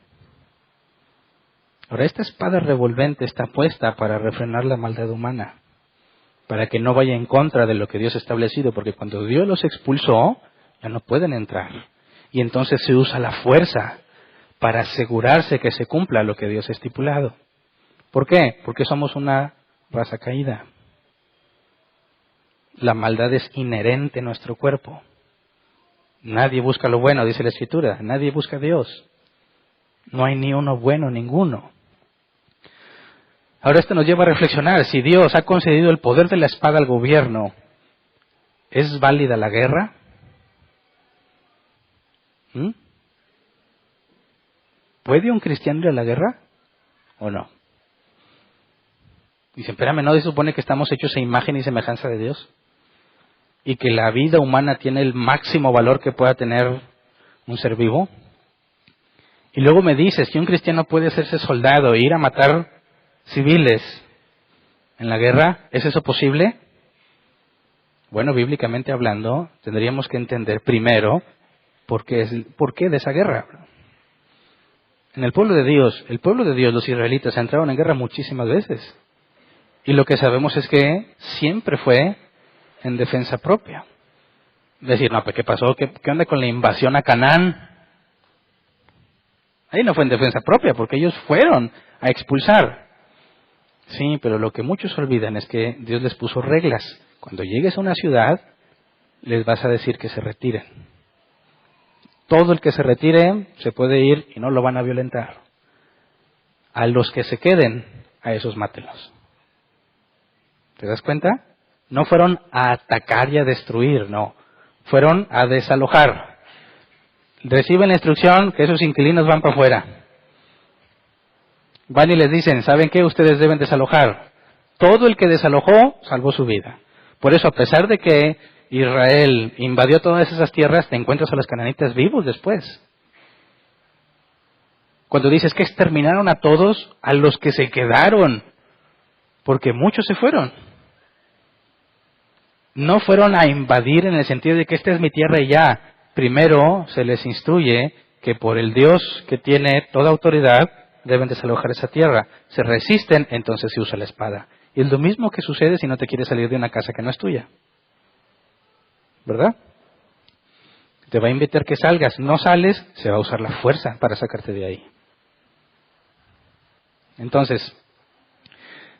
Ahora, esta espada revolvente está puesta para refrenar la maldad humana, para que no vaya en contra de lo que Dios ha establecido, porque cuando Dios los expulsó, ya no pueden entrar. Y entonces se usa la fuerza para asegurarse que se cumpla lo que Dios ha estipulado. ¿Por qué? Porque somos una raza caída. La maldad es inherente en nuestro cuerpo. Nadie busca lo bueno, dice la Escritura. Nadie busca a Dios. No hay ni uno bueno, ninguno. Ahora esto nos lleva a reflexionar. Si Dios ha concedido el poder de la espada al gobierno, ¿es válida la guerra? ¿Puede un cristiano ir a la guerra o no? Dice, espérame, ¿no se supone que estamos hechos a imagen y semejanza de Dios? Y que la vida humana tiene el máximo valor que pueda tener un ser vivo. Y luego me dices que un cristiano puede hacerse soldado e ir a matar civiles en la guerra. ¿Es eso posible? Bueno, bíblicamente hablando, tendríamos que entender primero por qué de esa guerra. En el pueblo de Dios, los israelitas entraron en guerra muchísimas veces. Y lo que sabemos es que siempre fue en defensa propia. Decir, no, pues ¿qué pasó? ¿Qué onda con la invasión a Canaán? Ahí no fue en defensa propia, porque ellos fueron a expulsar. Sí, pero lo que muchos olvidan es que Dios les puso reglas. Cuando llegues a una ciudad, les vas a decir que se retiren. Todo el que se retire se puede ir y no lo van a violentar. A los que se queden, a esos mátenlos. ¿Te das cuenta? No fueron a atacar y a destruir, no. Fueron a desalojar. Reciben la instrucción que esos inquilinos van para afuera. Van y les dicen, ¿saben qué? Ustedes deben desalojar. Todo el que desalojó salvó su vida. Por eso, a pesar de que Israel invadió todas esas tierras, te encuentras a los cananitas vivos después. Cuando dices que exterminaron a todos, a los que se quedaron, porque muchos se fueron. No fueron a invadir en el sentido de que esta es mi tierra y ya. Primero se les instruye que por el Dios que tiene toda autoridad deben desalojar esa tierra. Se resisten, entonces se usa la espada. Y es lo mismo que sucede si no te quieres salir de una casa que no es tuya. ¿Verdad? Te va a invitar que salgas. No sales, se va a usar la fuerza para sacarte de ahí. Entonces,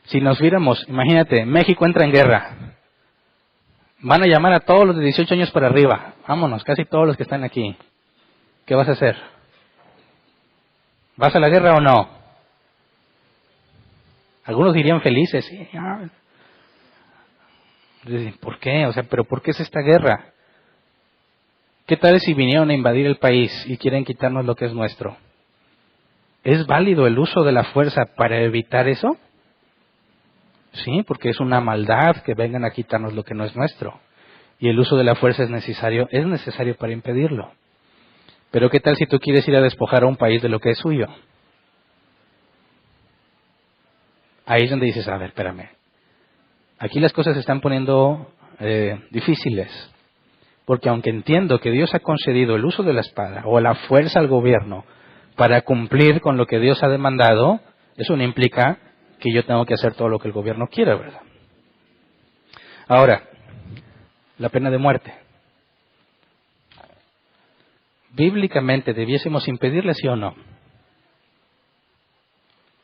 si nos viéramos, imagínate, México entra en guerra. Van a llamar a todos los de 18 años para arriba. Vámonos, casi todos los que están aquí. ¿Qué vas a hacer? ¿Vas a la guerra o no? Algunos dirían felices. Sí, ¿por qué? O sea, ¿pero por qué es esta guerra? ¿Qué tal si vinieron a invadir el país y quieren quitarnos lo que es nuestro? ¿Es válido el uso de la fuerza para evitar eso? Sí, porque es una maldad que vengan a quitarnos lo que no es nuestro. Y el uso de la fuerza es necesario para impedirlo. Pero ¿qué tal si tú quieres ir a despojar a un país de lo que es suyo? Ahí es donde dices, a ver, espérame. Aquí las cosas se están poniendo difíciles. Porque aunque entiendo que Dios ha concedido el uso de la espada o la fuerza al gobierno para cumplir con lo que Dios ha demandado, eso no implica que yo tengo que hacer todo lo que el gobierno quiera, ¿verdad? Ahora, la pena de muerte. Bíblicamente, ¿debiésemos impedirla, sí o no?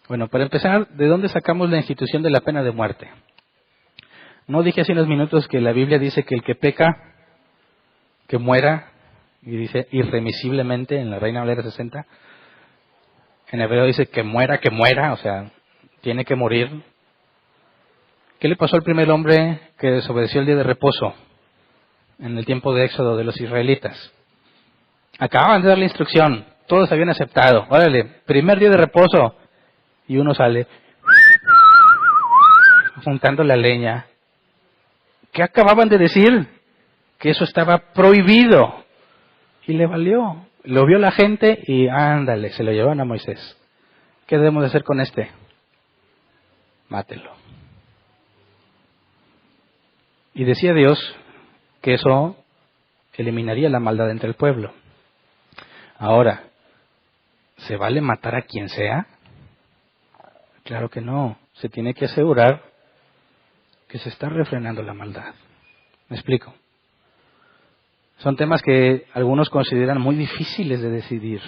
Bueno, para empezar, ¿de dónde sacamos la institución de la pena de muerte? ¿No dije hace unos minutos que la Biblia dice que el que peca, que muera, y dice irremisiblemente en la Reina Valera 60? En hebreo dice que muera, o sea, tiene que morir. ¿Qué le pasó al primer hombre que desobedeció el día de reposo en el tiempo de Éxodo de los israelitas? Acababan de dar la instrucción, todos habían aceptado. Órale, primer día de reposo. Y uno sale juntando la leña. ¿Qué acababan de decir? Que eso estaba prohibido. Y le valió. Lo vio la gente y ándale, se lo llevaron a Moisés. ¿Qué debemos de hacer con este? Mátelo. Y decía Dios que eso eliminaría la maldad entre el pueblo. Ahora, ¿se vale matar a quien sea? Claro que no. Se tiene que asegurar que se está refrenando la maldad. ¿Me explico? Son temas que algunos consideran muy difíciles de decidir,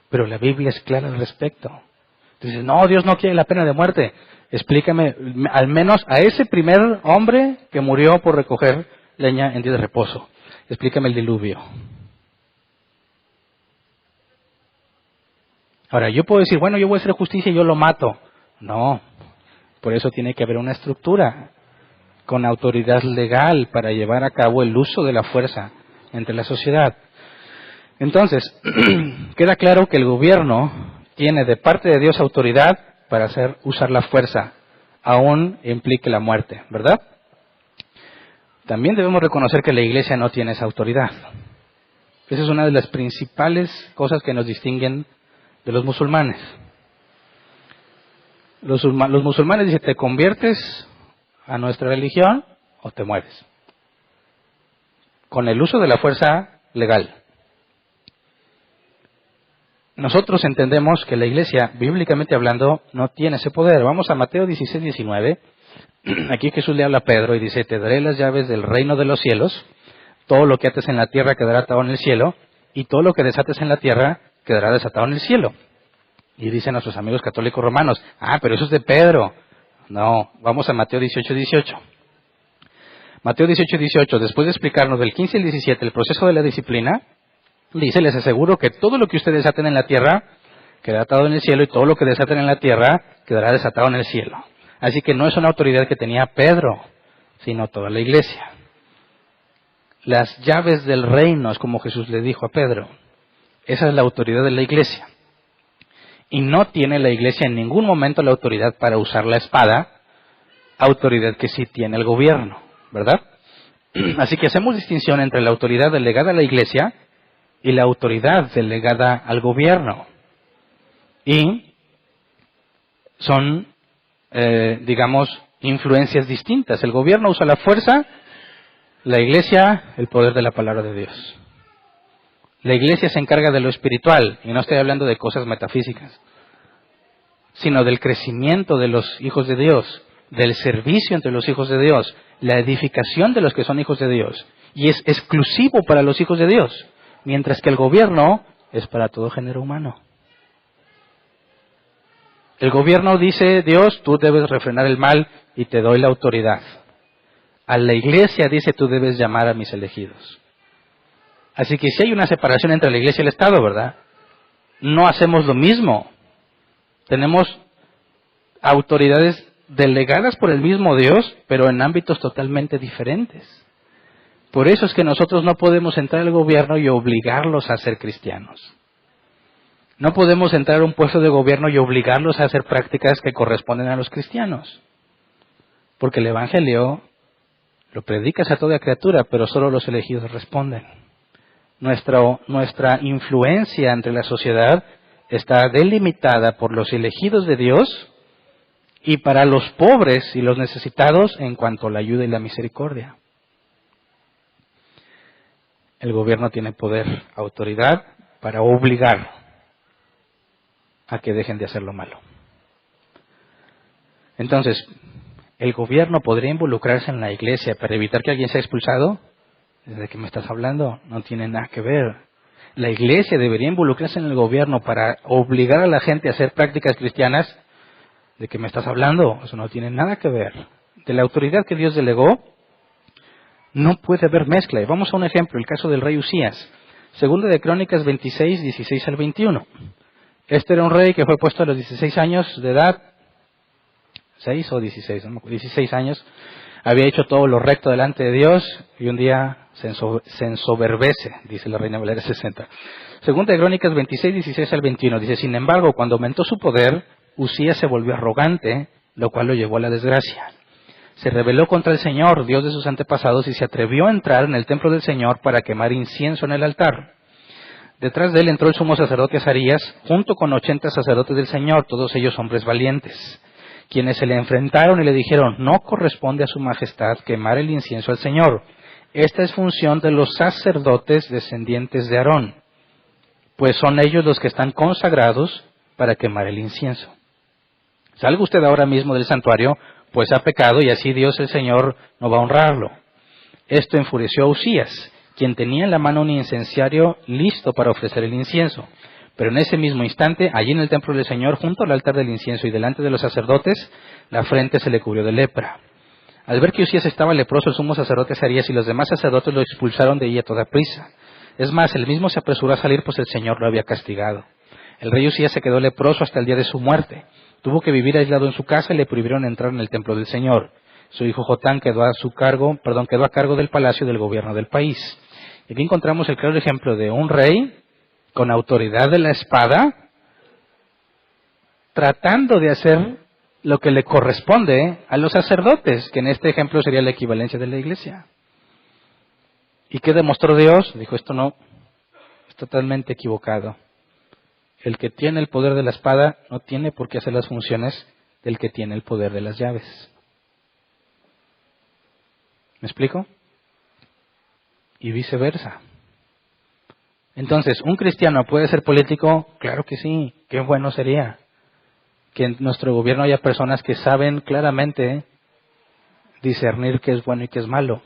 pero la Biblia es clara al respecto. Dices, no, Dios no quiere la pena de muerte. Explícame, al menos a ese primer hombre que murió por recoger leña en día de reposo. Explícame el diluvio. Ahora, yo puedo decir, bueno, yo voy a hacer justicia y yo lo mato. No, por eso tiene que haber una estructura con autoridad legal para llevar a cabo el uso de la fuerza entre la sociedad. Entonces, queda claro que el gobierno tiene de parte de Dios autoridad para usar la fuerza, aún implique la muerte, ¿verdad? También debemos reconocer que la Iglesia no tiene esa autoridad. Esa es una de las principales cosas que nos distinguen de los musulmanes. Los musulmanes dicen, te conviertes a nuestra religión o te mueres. Con el uso de la fuerza legal. Nosotros entendemos que la iglesia, bíblicamente hablando, no tiene ese poder. Vamos a Mateo 16, 19. Aquí Jesús le habla a Pedro y dice, te daré las llaves del reino de los cielos. Todo lo que ates en la tierra quedará atado en el cielo, y todo lo que desates en la tierra quedará desatado en el cielo. Y dicen nuestros amigos católicos romanos, pero eso es de Pedro. No, vamos a Mateo 18, 18. Mateo 18, 18, después de explicarnos del 15 al 17 el proceso de la disciplina, dice, les aseguro que todo lo que ustedes desaten en la tierra quedará atado en el cielo, y todo lo que desaten en la tierra quedará desatado en el cielo. Así que no es una autoridad que tenía Pedro, sino toda la iglesia. Las llaves del reino, es como Jesús le dijo a Pedro. Esa es la autoridad de la iglesia. Y no tiene la iglesia en ningún momento la autoridad para usar la espada, autoridad que sí tiene el gobierno, ¿verdad? Así que hacemos distinción entre la autoridad delegada a la iglesia y la autoridad delegada al gobierno. Y son, influencias distintas. El gobierno usa la fuerza, la iglesia, el poder de la palabra de Dios. La iglesia se encarga de lo espiritual, y no estoy hablando de cosas metafísicas, sino del crecimiento de los hijos de Dios, del servicio entre los hijos de Dios, la edificación de los que son hijos de Dios. Y es exclusivo para los hijos de Dios, mientras que el gobierno es para todo género humano. El gobierno dice, Dios, tú debes refrenar el mal y te doy la autoridad. A la iglesia dice, tú debes llamar a mis elegidos. Así que si hay una separación entre la iglesia y el Estado, ¿verdad? No hacemos lo mismo. Tenemos autoridades delegadas por el mismo Dios, pero en ámbitos totalmente diferentes. Por eso es que nosotros no podemos entrar al gobierno y obligarlos a ser cristianos. No podemos entrar a un puesto de gobierno y obligarlos a hacer prácticas que corresponden a los cristianos. Porque el Evangelio lo predicas a toda criatura, pero solo los elegidos responden. Nuestra influencia entre la sociedad está delimitada por los elegidos de Dios y para los pobres y los necesitados en cuanto a la ayuda y la misericordia. El gobierno tiene poder, autoridad para obligar a que dejen de hacer lo malo. Entonces, ¿el gobierno podría involucrarse en la iglesia para evitar que alguien sea expulsado? ¿De qué me estás hablando? No tiene nada que ver. La iglesia debería involucrarse en el gobierno para obligar a la gente a hacer prácticas cristianas. ¿De qué me estás hablando? Eso no tiene nada que ver. De la autoridad que Dios delegó, no puede haber mezcla. Y vamos a un ejemplo, el caso del rey Usías. Segunda de Crónicas 26, 16 al 21. Este era un rey que fue puesto a los 16 años de edad, 6 o 16, no, 16 años, había hecho todo lo recto delante de Dios y un día se ensoberbece, dice la Reina Valera 60. Segunda de Crónicas 26, 16 al 21, dice, sin embargo, cuando aumentó su poder, Usías se volvió arrogante, lo cual lo llevó a la desgracia. Se rebeló contra el Señor, Dios de sus antepasados, y se atrevió a entrar en el templo del Señor para quemar incienso en el altar. Detrás de él entró el sumo sacerdote Azarías, junto con 80 sacerdotes del Señor, todos ellos hombres valientes, quienes se le enfrentaron y le dijeron, no corresponde a su majestad quemar el incienso al Señor. Esta es función de los sacerdotes descendientes de Aarón, pues son ellos los que están consagrados para quemar el incienso. Salga usted ahora mismo del santuario, pues ha pecado y así Dios el Señor no va a honrarlo. Esto enfureció a Usías, quien tenía en la mano un incenciario listo para ofrecer el incienso. Pero en ese mismo instante, allí en el templo del Señor, junto al altar del incienso y delante de los sacerdotes, la frente se le cubrió de lepra. Al ver que Usías estaba leproso, el sumo sacerdote Azarías y los demás sacerdotes lo expulsaron de allí a toda prisa. Es más, él mismo se apresuró a salir, pues el Señor lo había castigado. El rey Usías se quedó leproso hasta el día de su muerte. Tuvo que vivir aislado en su casa y le prohibieron entrar en el templo del Señor. Su hijo Jotán quedó a cargo del palacio del gobierno del país. Y aquí encontramos el claro ejemplo de un rey con autoridad de la espada, tratando de hacer lo que le corresponde a los sacerdotes, que en este ejemplo sería la equivalencia de la iglesia. ¿Y qué demostró Dios? Dijo, esto no, es totalmente equivocado. El que tiene el poder de la espada no tiene por qué hacer las funciones del que tiene el poder de las llaves. ¿Me explico? Y viceversa. Entonces, ¿un cristiano puede ser político? Claro que sí. Qué bueno sería que en nuestro gobierno haya personas que saben claramente discernir qué es bueno y qué es malo,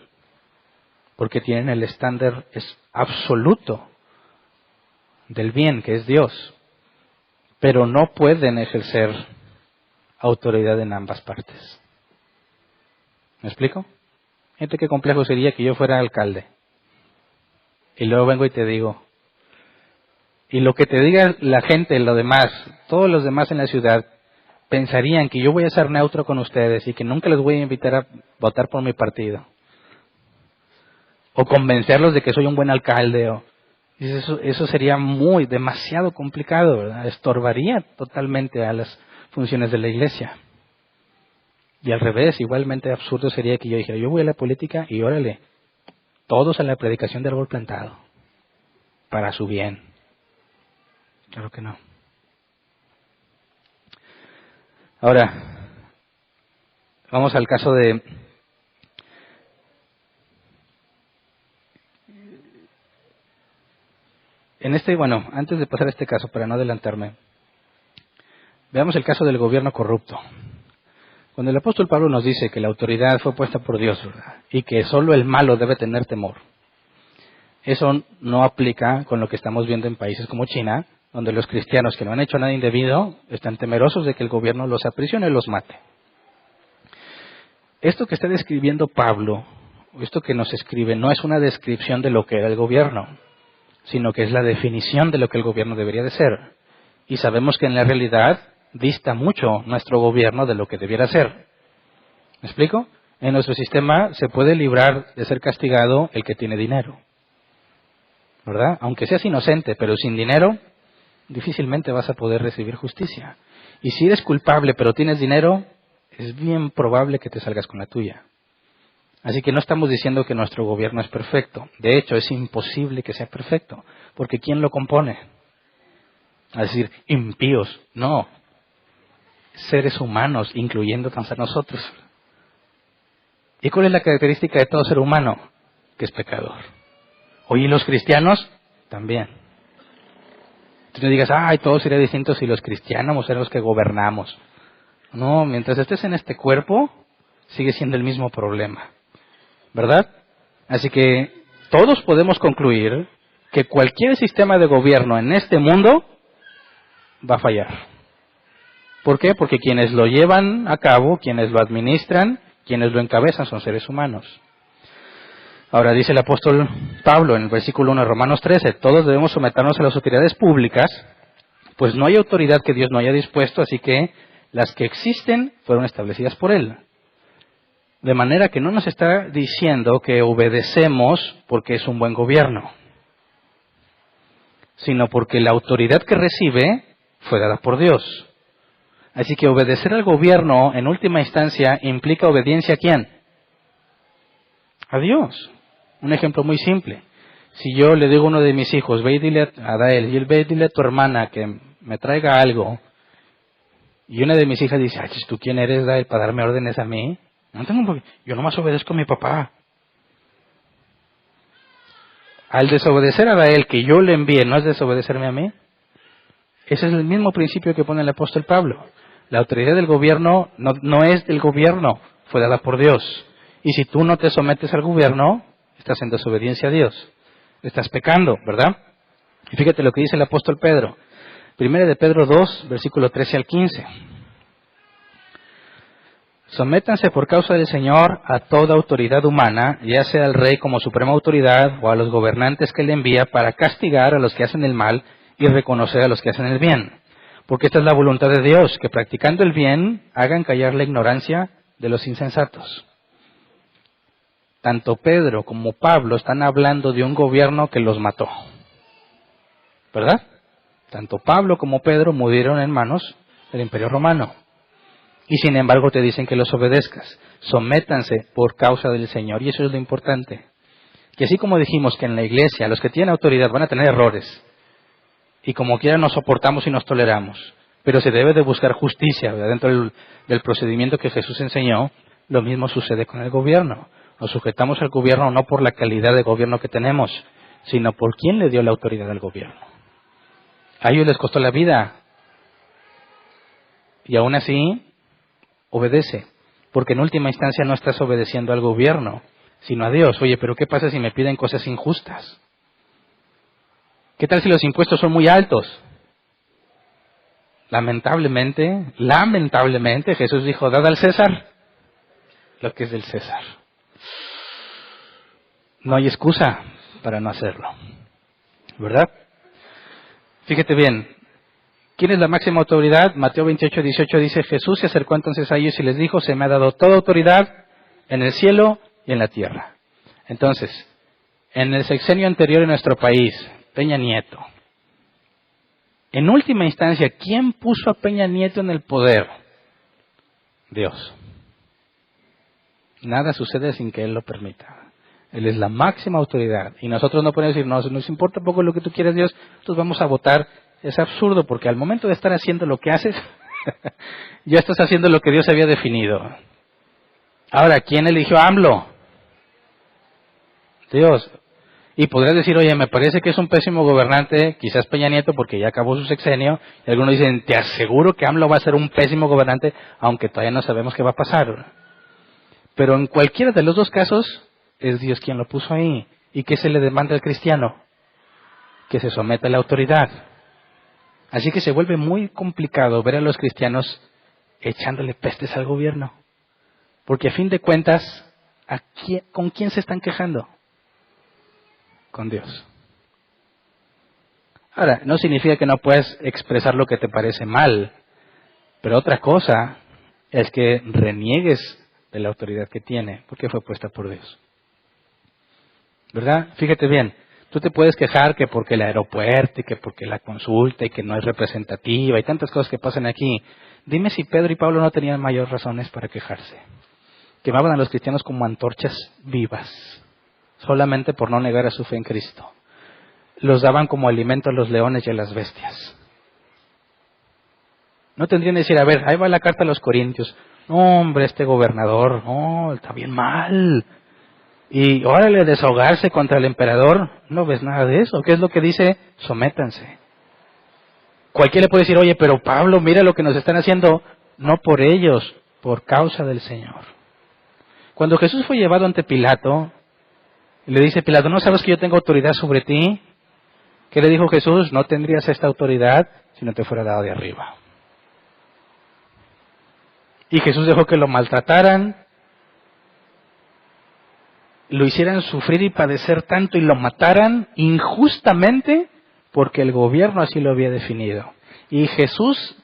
porque tienen el estándar absoluto del bien, que es Dios, pero no pueden ejercer autoridad en ambas partes. ¿Me explico? Gente, qué complejo sería que yo fuera alcalde y luego vengo y te digo, y lo que te diga la gente, lo demás, todos los demás en la ciudad, pensarían que yo voy a ser neutro con ustedes y que nunca les voy a invitar a votar por mi partido, o convencerlos de que soy un buen alcalde, o eso sería demasiado complicado, ¿verdad? Estorbaría totalmente a las funciones de la iglesia. Y al revés, igualmente absurdo sería que yo dijera, yo voy a la política y órale, todos a la predicación del árbol plantado, para su bien. Claro que no. Ahora, vamos al caso de... antes de pasar a este caso, para no adelantarme, veamos el caso del gobierno corrupto. Cuando el apóstol Pablo nos dice que la autoridad fue puesta por Dios, ¿verdad?, y que solo el malo debe tener temor, eso no aplica con lo que estamos viendo en países como China, donde los cristianos que no han hecho nada indebido están temerosos de que el gobierno los aprisione y los mate. Esto que está describiendo Pablo, esto que nos escribe, no es una descripción de lo que era el gobierno, sino que es la definición de lo que el gobierno debería de ser. Y sabemos que en la realidad dista mucho nuestro gobierno de lo que debiera ser. ¿Me explico? En nuestro sistema se puede librar de ser castigado el que tiene dinero, ¿verdad? Aunque seas inocente, pero sin dinero, difícilmente vas a poder recibir justicia. Y si eres culpable pero tienes dinero, es bien probable que te salgas con la tuya. Así que no estamos diciendo que nuestro gobierno es perfecto. De hecho, es imposible que sea perfecto, porque ¿quién lo compone? A decir, impíos. No. Seres humanos, incluyendo a nosotros. ¿Y cuál es la característica de todo ser humano? Que es pecador. Oye, ¿y los cristianos? También. Tú no digas, todo sería distinto si los cristianos eran los que gobernamos. No, mientras estés en este cuerpo, sigue siendo el mismo problema, ¿verdad? Así que todos podemos concluir que cualquier sistema de gobierno en este mundo va a fallar. ¿Por qué? Porque quienes lo llevan a cabo, quienes lo administran, quienes lo encabezan son seres humanos. Ahora dice el apóstol Pablo en el versículo 1 de Romanos 13, todos debemos someternos a las autoridades públicas, pues no hay autoridad que Dios no haya dispuesto, así que las que existen fueron establecidas por Él. De manera que no nos está diciendo que obedecemos porque es un buen gobierno, sino porque la autoridad que recibe fue dada por Dios. Así que obedecer al gobierno en última instancia implica obediencia ¿a quién? A Dios. Un ejemplo muy simple. Si yo le digo a uno de mis hijos, ve y dile a Dael, y él ve y dile a tu hermana que me traiga algo, y una de mis hijas dice, ¿tú quién eres, Dael, para darme órdenes a mí? No tengo por qué. Yo nomás obedezco a mi papá. Al desobedecer a Dael que yo le envíe, ¿no es desobedecerme a mí? Ese es el mismo principio que pone el apóstol Pablo. La autoridad del gobierno no es del gobierno, fue dada por Dios. Y si tú no te sometes al gobierno, estás en desobediencia a Dios. Estás pecando, ¿verdad? Y fíjate lo que dice el apóstol Pedro. Primera de Pedro 2, versículo 13 al 15. Sométanse por causa del Señor a toda autoridad humana, ya sea al rey como suprema autoridad o a los gobernantes que le envía para castigar a los que hacen el mal y reconocer a los que hacen el bien. Porque esta es la voluntad de Dios, que practicando el bien hagan callar la ignorancia de los insensatos. Tanto Pedro como Pablo están hablando de un gobierno que los mató, ¿verdad? Tanto Pablo como Pedro murieron en manos del Imperio Romano. Y sin embargo te dicen que los obedezcas. Sométanse por causa del Señor. Y eso es lo importante. Que así como dijimos que en la iglesia los que tienen autoridad van a tener errores, y como quiera nos soportamos y nos toleramos, pero se debe de buscar justicia, ¿verdad? Dentro del procedimiento que Jesús enseñó, lo mismo sucede con el gobierno. Nos sujetamos al gobierno no por la calidad de gobierno que tenemos, sino por quién le dio la autoridad al gobierno. A ellos les costó la vida. Y aún así, obedece. Porque en última instancia no estás obedeciendo al gobierno, sino a Dios. Oye, pero ¿qué pasa si me piden cosas injustas? ¿Qué tal si los impuestos son muy altos? Lamentablemente, Jesús dijo, dad al César lo que es del César. No hay excusa para no hacerlo, ¿verdad? Fíjate bien, ¿quién es la máxima autoridad? Mateo 28:18 dice, Jesús se acercó entonces a ellos y les dijo, se me ha dado toda autoridad en el cielo y en la tierra. Entonces, en el sexenio anterior en nuestro país, Peña Nieto, en última instancia, ¿quién puso a Peña Nieto en el poder? Dios. Nada sucede sin que Él lo permita. Él es la máxima autoridad. Y nosotros no podemos decir, no, nos importa poco lo que tú quieres, Dios, entonces vamos a votar. Es absurdo, porque al momento de estar haciendo lo que haces, ya estás haciendo lo que Dios había definido. Ahora, ¿quién eligió a AMLO? Dios. Y podrías decir, oye, me parece que es un pésimo gobernante, quizás Peña Nieto, porque ya acabó su sexenio. Y algunos dicen, te aseguro que AMLO va a ser un pésimo gobernante, aunque todavía no sabemos qué va a pasar. Pero en cualquiera de los dos casos, es Dios quien lo puso ahí. ¿Y qué se le demanda al cristiano? Que se someta a la autoridad. Así que se vuelve muy complicado ver a los cristianos echándole pestes al gobierno. Porque a fin de cuentas, ¿con quién se están quejando? Con Dios. Ahora, no significa que no puedas expresar lo que te parece mal, pero otra cosa es que reniegues de la autoridad que tiene, porque fue puesta por Dios. ¿Verdad? Fíjate bien, tú te puedes quejar que porque el aeropuerto y que porque la consulta y que no es representativa y tantas cosas que pasan aquí. Dime si Pedro y Pablo no tenían mayores razones para quejarse. Quemaban a los cristianos como antorchas vivas, solamente por no negar a su fe en Cristo. Los daban como alimento a los leones y a las bestias. No tendrían que decir, a ver, ahí va la carta a los Corintios. No, hombre, este gobernador, no, está bien mal. Y órale, desahogarse contra el emperador. No ves nada de eso. ¿Qué es lo que dice? Sométanse. Cualquiera le puede decir, oye, pero Pablo, mira lo que nos están haciendo. No por ellos, por causa del Señor. Cuando Jesús fue llevado ante Pilato, le dice Pilato, ¿no sabes que yo tengo autoridad sobre ti? ¿Qué le dijo Jesús? No tendrías esta autoridad si no te fuera dado de arriba. Y Jesús dejó que lo maltrataran, lo hicieran sufrir y padecer tanto y lo mataran injustamente porque el gobierno así lo había definido. Y Jesús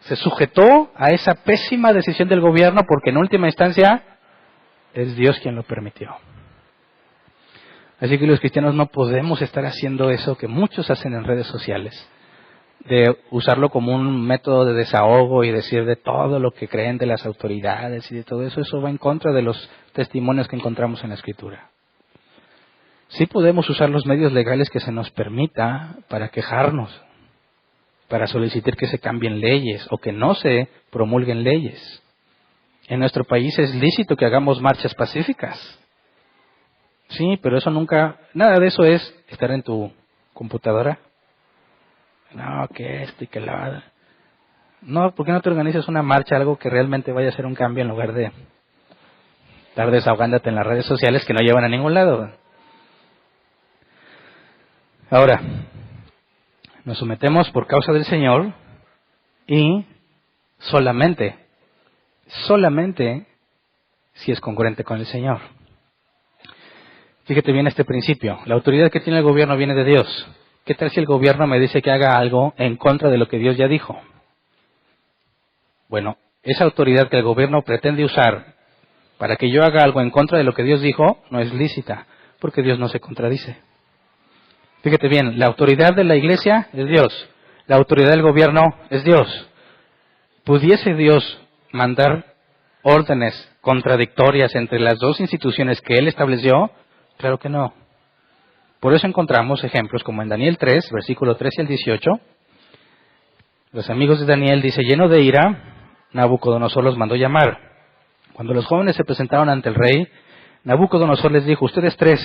se sujetó a esa pésima decisión del gobierno porque en última instancia es Dios quien lo permitió. Así que los cristianos no podemos estar haciendo eso que muchos hacen en redes sociales, de usarlo como un método de desahogo y decir de todo lo que creen de las autoridades y de todo eso. Eso va en contra de los testimonios que encontramos en la Escritura. Sí podemos usar los medios legales que se nos permita para quejarnos, para solicitar que se cambien leyes o que no se promulguen leyes. En nuestro país es lícito que hagamos marchas pacíficas. Sí, pero eso nunca, nada de eso es estar en tu computadora. No, que esto y que la... No, ¿por qué no te organizas una marcha, algo que realmente vaya a ser un cambio en lugar de estar desahogándote en las redes sociales que no llevan a ningún lado? Ahora, nos sometemos por causa del Señor y solamente si es congruente con el Señor. Fíjate bien este principio. La autoridad que tiene el gobierno viene de Dios. ¿Qué tal si el gobierno me dice que haga algo en contra de lo que Dios ya dijo? Bueno, esa autoridad que el gobierno pretende usar para que yo haga algo en contra de lo que Dios dijo no es lícita, porque Dios no se contradice. Fíjate bien, la autoridad de la iglesia es Dios, la autoridad del gobierno es Dios. ¿Pudiese Dios mandar órdenes contradictorias entre las dos instituciones que Él estableció? Claro que no. Por eso encontramos ejemplos como en Daniel 3, versículo 13 al 18. Los amigos de Daniel dice, lleno de ira, Nabucodonosor los mandó llamar. Cuando los jóvenes se presentaron ante el rey, Nabucodonosor les dijo, ustedes tres,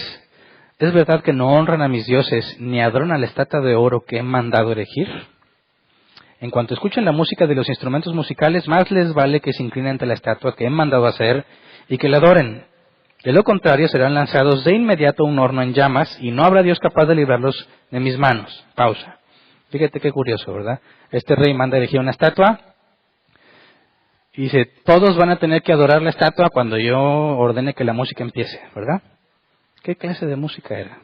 ¿es verdad que no honran a mis dioses ni adoran a la estatua de oro que he mandado erigir? En cuanto escuchen la música de los instrumentos musicales, más les vale que se inclinen ante la estatua que he mandado hacer y que la adoren. De lo contrario, serán lanzados de inmediato a un horno en llamas y no habrá Dios capaz de librarlos de mis manos. Pausa. Fíjate qué curioso, ¿verdad? Este rey manda erigir una estatua y dice, todos van a tener que adorar la estatua cuando yo ordene que la música empiece, ¿verdad? ¿Qué clase de música era?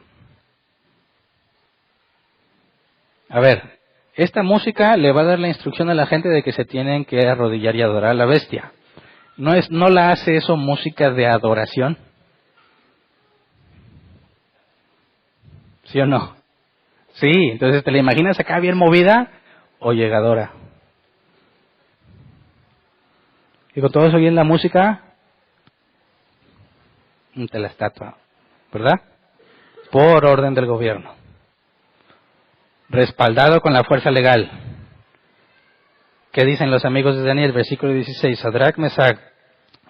A ver, esta música le va a dar la instrucción a la gente de que se tienen que arrodillar y adorar a la bestia. ¿No la hace eso música de adoración? ¿Sí o no? Sí, entonces ¿te la imaginas acá bien movida o llegadora? Y con todo eso bien la música ante la estatua, ¿verdad? Por orden del gobierno. Respaldado con la fuerza legal. ¿Qué dicen los amigos de Daniel? Versículo 16. Sadrach, Mesach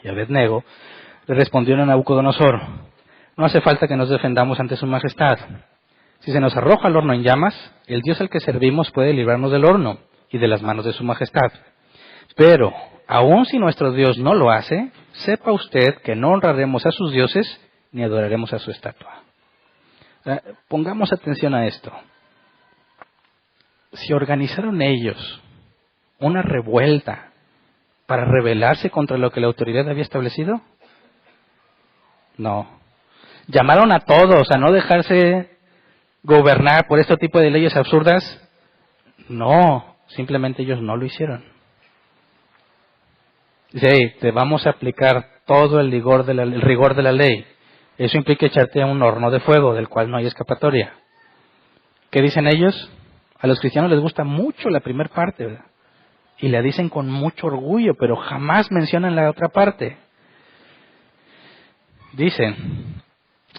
y Abednego le respondieron a Nabucodonosor, no hace falta que nos defendamos ante su majestad. Si se nos arroja al horno en llamas, el Dios al que servimos puede librarnos del horno y de las manos de su majestad. Pero, aun si nuestro Dios no lo hace, sepa usted que no honraremos a sus dioses ni adoraremos a su estatua. Pongamos atención a esto. Si organizaron ellos una revuelta para rebelarse contra lo que la autoridad había establecido, no. Llamaron a todos a no dejarse gobernar por este tipo de leyes absurdas, no, simplemente ellos no lo hicieron. Dice, hey, te vamos a aplicar todo el rigor de la ley. Eso implica echarte a un horno de fuego del cual no hay escapatoria. ¿Qué dicen ellos? A los cristianos les gusta mucho la primera parte, ¿verdad? Y la dicen con mucho orgullo, pero jamás mencionan la otra parte. Dicen,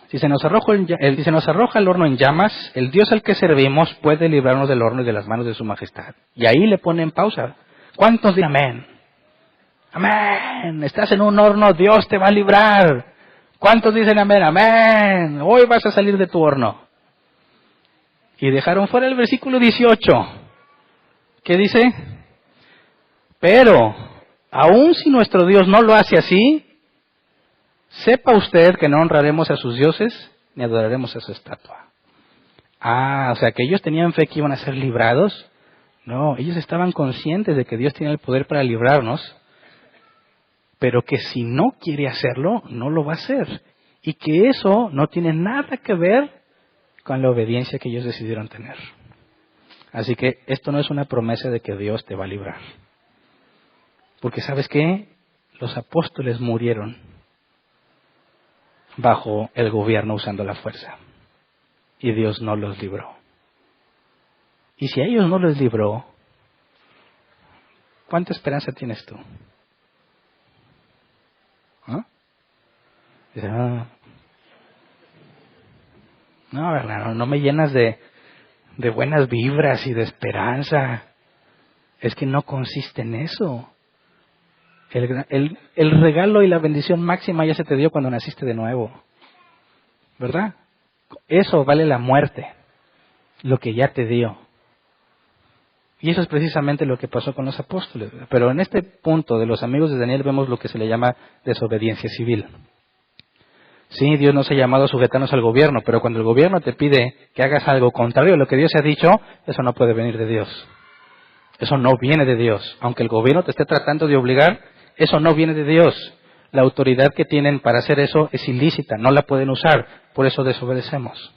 si se nos arroja el horno en llamas, el Dios al que servimos puede librarnos del horno y de las manos de su majestad. Y ahí le ponen pausa. ¿Cuántos dicen amén? Amén. Estás en un horno, Dios te va a librar. ¿Cuántos dicen amén? Amén. Hoy vas a salir de tu horno. Y dejaron fuera el versículo 18. ¿Qué dice? Pero, aun si nuestro Dios no lo hace así, sepa usted que no honraremos a sus dioses ni adoraremos a su estatua. O sea que ellos tenían fe que iban a ser librados. No, ellos estaban conscientes de que Dios tiene el poder para librarnos, pero que si no quiere hacerlo, no lo va a hacer. Y que eso no tiene nada que ver con la obediencia que ellos decidieron tener. Así que esto no es una promesa de que Dios te va a librar. Porque ¿sabes qué? Los apóstoles murieron bajo el gobierno usando la fuerza. Y Dios no los libró. Y si a ellos no les libró, ¿cuánta esperanza tienes tú? Dice, no, hermano, no me llenas de buenas vibras y de esperanza. Es que no consiste en eso. El regalo y la bendición máxima ya se te dio cuando naciste de nuevo. ¿Verdad? Eso vale la muerte. Lo que ya te dio. Y eso es precisamente lo que pasó con los apóstoles. Pero en este punto de los amigos de Daniel vemos lo que se le llama desobediencia civil. Sí, Dios nos ha llamado a sujetarnos al gobierno, pero cuando el gobierno te pide que hagas algo contrario a lo que Dios ha dicho, eso no puede venir de Dios. Eso no viene de Dios. Aunque el gobierno te esté tratando de obligar, eso no viene de Dios. La autoridad que tienen para hacer eso es ilícita, no la pueden usar, por eso desobedecemos.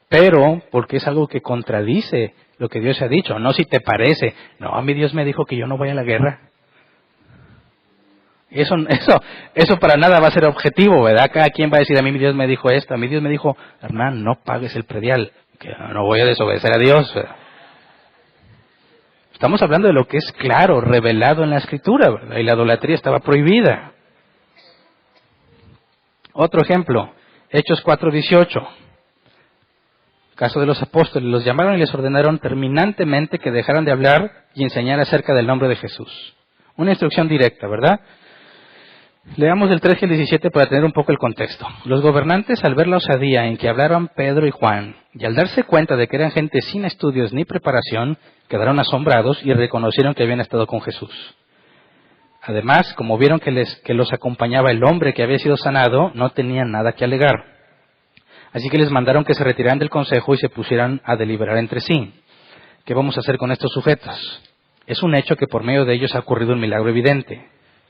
Pero porque es algo que contradice lo que Dios ha dicho, no si te parece. No, a mí Dios me dijo que yo no vaya a la guerra. Eso para nada va a ser objetivo, ¿verdad? Cada quien va a decir, a mí Dios me dijo esto, a mí Dios me dijo, hermano, no pagues el predial, que no voy a desobedecer a Dios. Estamos hablando de lo que es claro, revelado en la Escritura, ¿verdad? Y la idolatría estaba prohibida. Otro ejemplo, Hechos 4:18. Caso de los apóstoles, los llamaron y les ordenaron terminantemente que dejaran de hablar y enseñar acerca del nombre de Jesús. Una instrucción directa, ¿verdad? Leamos del 13 al 17 para tener un poco el contexto. Los gobernantes, al ver la osadía en que hablaron Pedro y Juan, y al darse cuenta de que eran gente sin estudios ni preparación, quedaron asombrados y reconocieron que habían estado con Jesús. Además, como vieron que los acompañaba el hombre que había sido sanado, no tenían nada que alegar. Así que les mandaron que se retiraran del consejo y se pusieran a deliberar entre sí. ¿Qué vamos a hacer con estos sujetos? Es un hecho que por medio de ellos ha ocurrido un milagro evidente.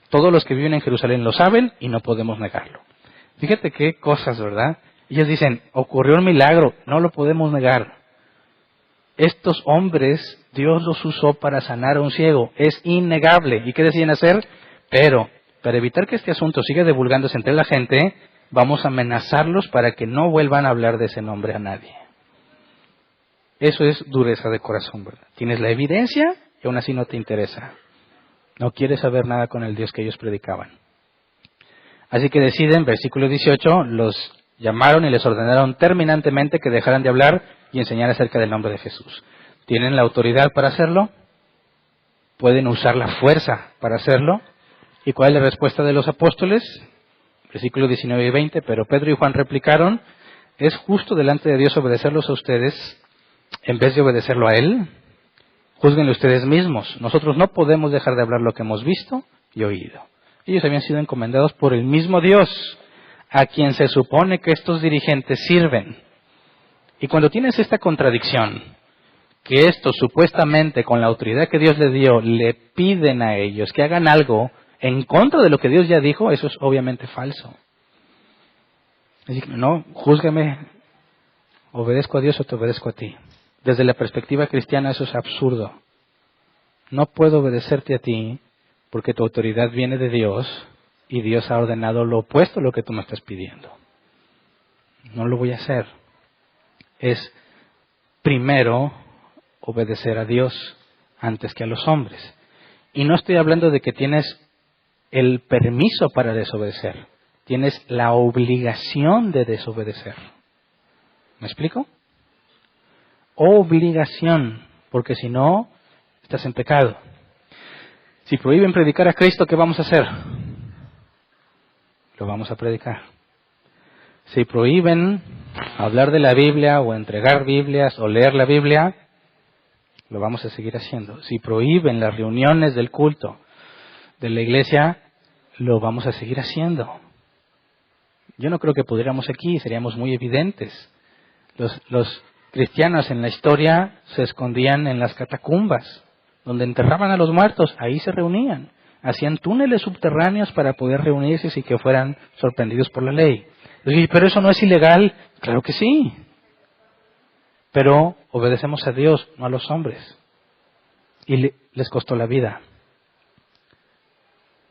Todos los que viven en Jerusalén lo saben y no podemos negarlo. Fíjate qué cosas, ¿verdad? Ellos dicen, ocurrió un milagro, no lo podemos negar. Estos hombres, Dios los usó para sanar a un ciego, es innegable. ¿Y qué deciden hacer? Pero, para evitar que este asunto siga divulgándose entre la gente, vamos a amenazarlos para que no vuelvan a hablar de ese nombre a nadie. Eso es dureza de corazón, ¿verdad? Tienes la evidencia y aún así no te interesa. No quieres saber nada con el Dios que ellos predicaban. Así que deciden, versículo 18, los llamaron y les ordenaron terminantemente que dejaran de hablar y enseñar acerca del nombre de Jesús. ¿Tienen la autoridad para hacerlo? ¿Pueden usar la fuerza para hacerlo? ¿Y cuál es la respuesta de los apóstoles? Versículos 19 y 20, pero Pedro y Juan replicaron, ¿es justo delante de Dios obedecerlos a ustedes en vez de obedecerlo a Él? Júzguenlo ustedes mismos. Nosotros no podemos dejar de hablar lo que hemos visto y oído. Ellos habían sido encomendados por el mismo Dios, a quien se supone que estos dirigentes sirven. Y cuando tienes esta contradicción, que estos supuestamente con la autoridad que Dios les dio, le piden a ellos que hagan algo en contra de lo que Dios ya dijo, eso es obviamente falso. Así que no, júzgame, obedezco a Dios o te obedezco a ti. Desde la perspectiva cristiana eso es absurdo. No puedo obedecerte a ti porque tu autoridad viene de Dios y Dios ha ordenado lo opuesto a lo que tú me estás pidiendo. No lo voy a hacer. Es primero obedecer a Dios antes que a los hombres. Y no estoy hablando de que tienes el permiso para desobedecer. Tienes la obligación de desobedecer. ¿Me explico? Obligación, porque si no, estás en pecado. Si prohíben predicar a Cristo, ¿qué vamos a hacer? Lo vamos a predicar. Si prohíben hablar de la Biblia o entregar Biblias o leer la Biblia, lo vamos a seguir haciendo. Si prohíben las reuniones del culto de la iglesia, lo vamos a seguir haciendo. Yo no creo que pudiéramos aquí, seríamos muy evidentes. Los cristianos en la historia se escondían en las catacumbas, donde enterraban a los muertos, ahí se reunían. Hacían túneles subterráneos para poder reunirse sin que fueran sorprendidos por la ley. Pero eso no es ilegal. Claro que sí. Pero obedecemos a Dios, no a los hombres. Y les costó la vida.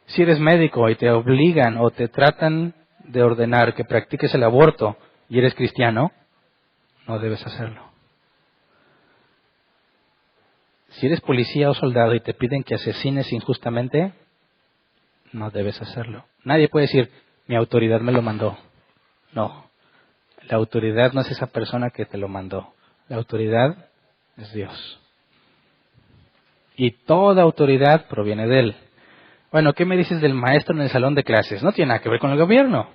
Si eres médico y te obligan o te tratan de ordenar que practiques el aborto y eres cristiano, no debes hacerlo. Si eres policía o soldado y te piden que asesines injustamente, no debes hacerlo. Nadie puede decir, mi autoridad me lo mandó. No, la autoridad no es esa persona que te lo mandó. La autoridad es Dios. Y toda autoridad proviene de Él. Bueno, ¿qué me dices del maestro en el salón de clases? No tiene nada que ver con el gobierno.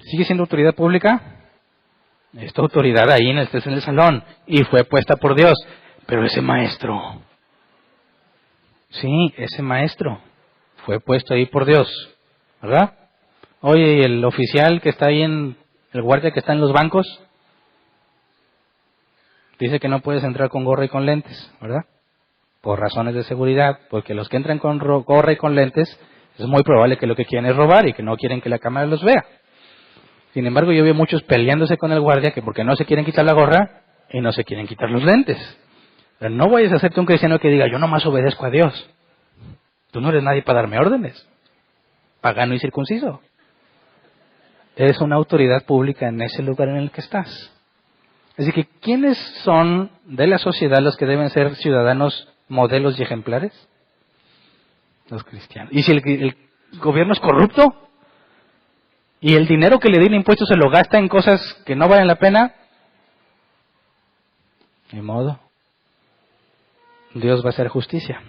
¿Sigue siendo autoridad pública? Es tu autoridad ahí en el salón y fue puesta por Dios. Pero ese maestro, sí, ese maestro fue puesto ahí por Dios, ¿verdad? Oye, ¿y el oficial que está ahí el guardia que está en los bancos? Dice que no puedes entrar con gorra y con lentes, ¿verdad? Por razones de seguridad, porque los que entran con gorra y con lentes es muy probable que lo que quieren es robar y que no quieren que la cámara los vea. Sin embargo, yo veo muchos peleándose con el guardia que porque no se quieren quitar la gorra y no se quieren quitar los lentes. Pero no vayas a hacerte un cristiano que diga, yo nomás obedezco a Dios. Tú no eres nadie para darme órdenes. Pagano y circunciso. Eres una autoridad pública en ese lugar en el que estás. Así que, ¿quiénes son de la sociedad los que deben ser ciudadanos modelos y ejemplares? Los cristianos. ¿Y si el gobierno es corrupto? ¿Y el dinero que le den impuestos se lo gasta en cosas que no valen la pena? Ni modo. Dios va a hacer justicia.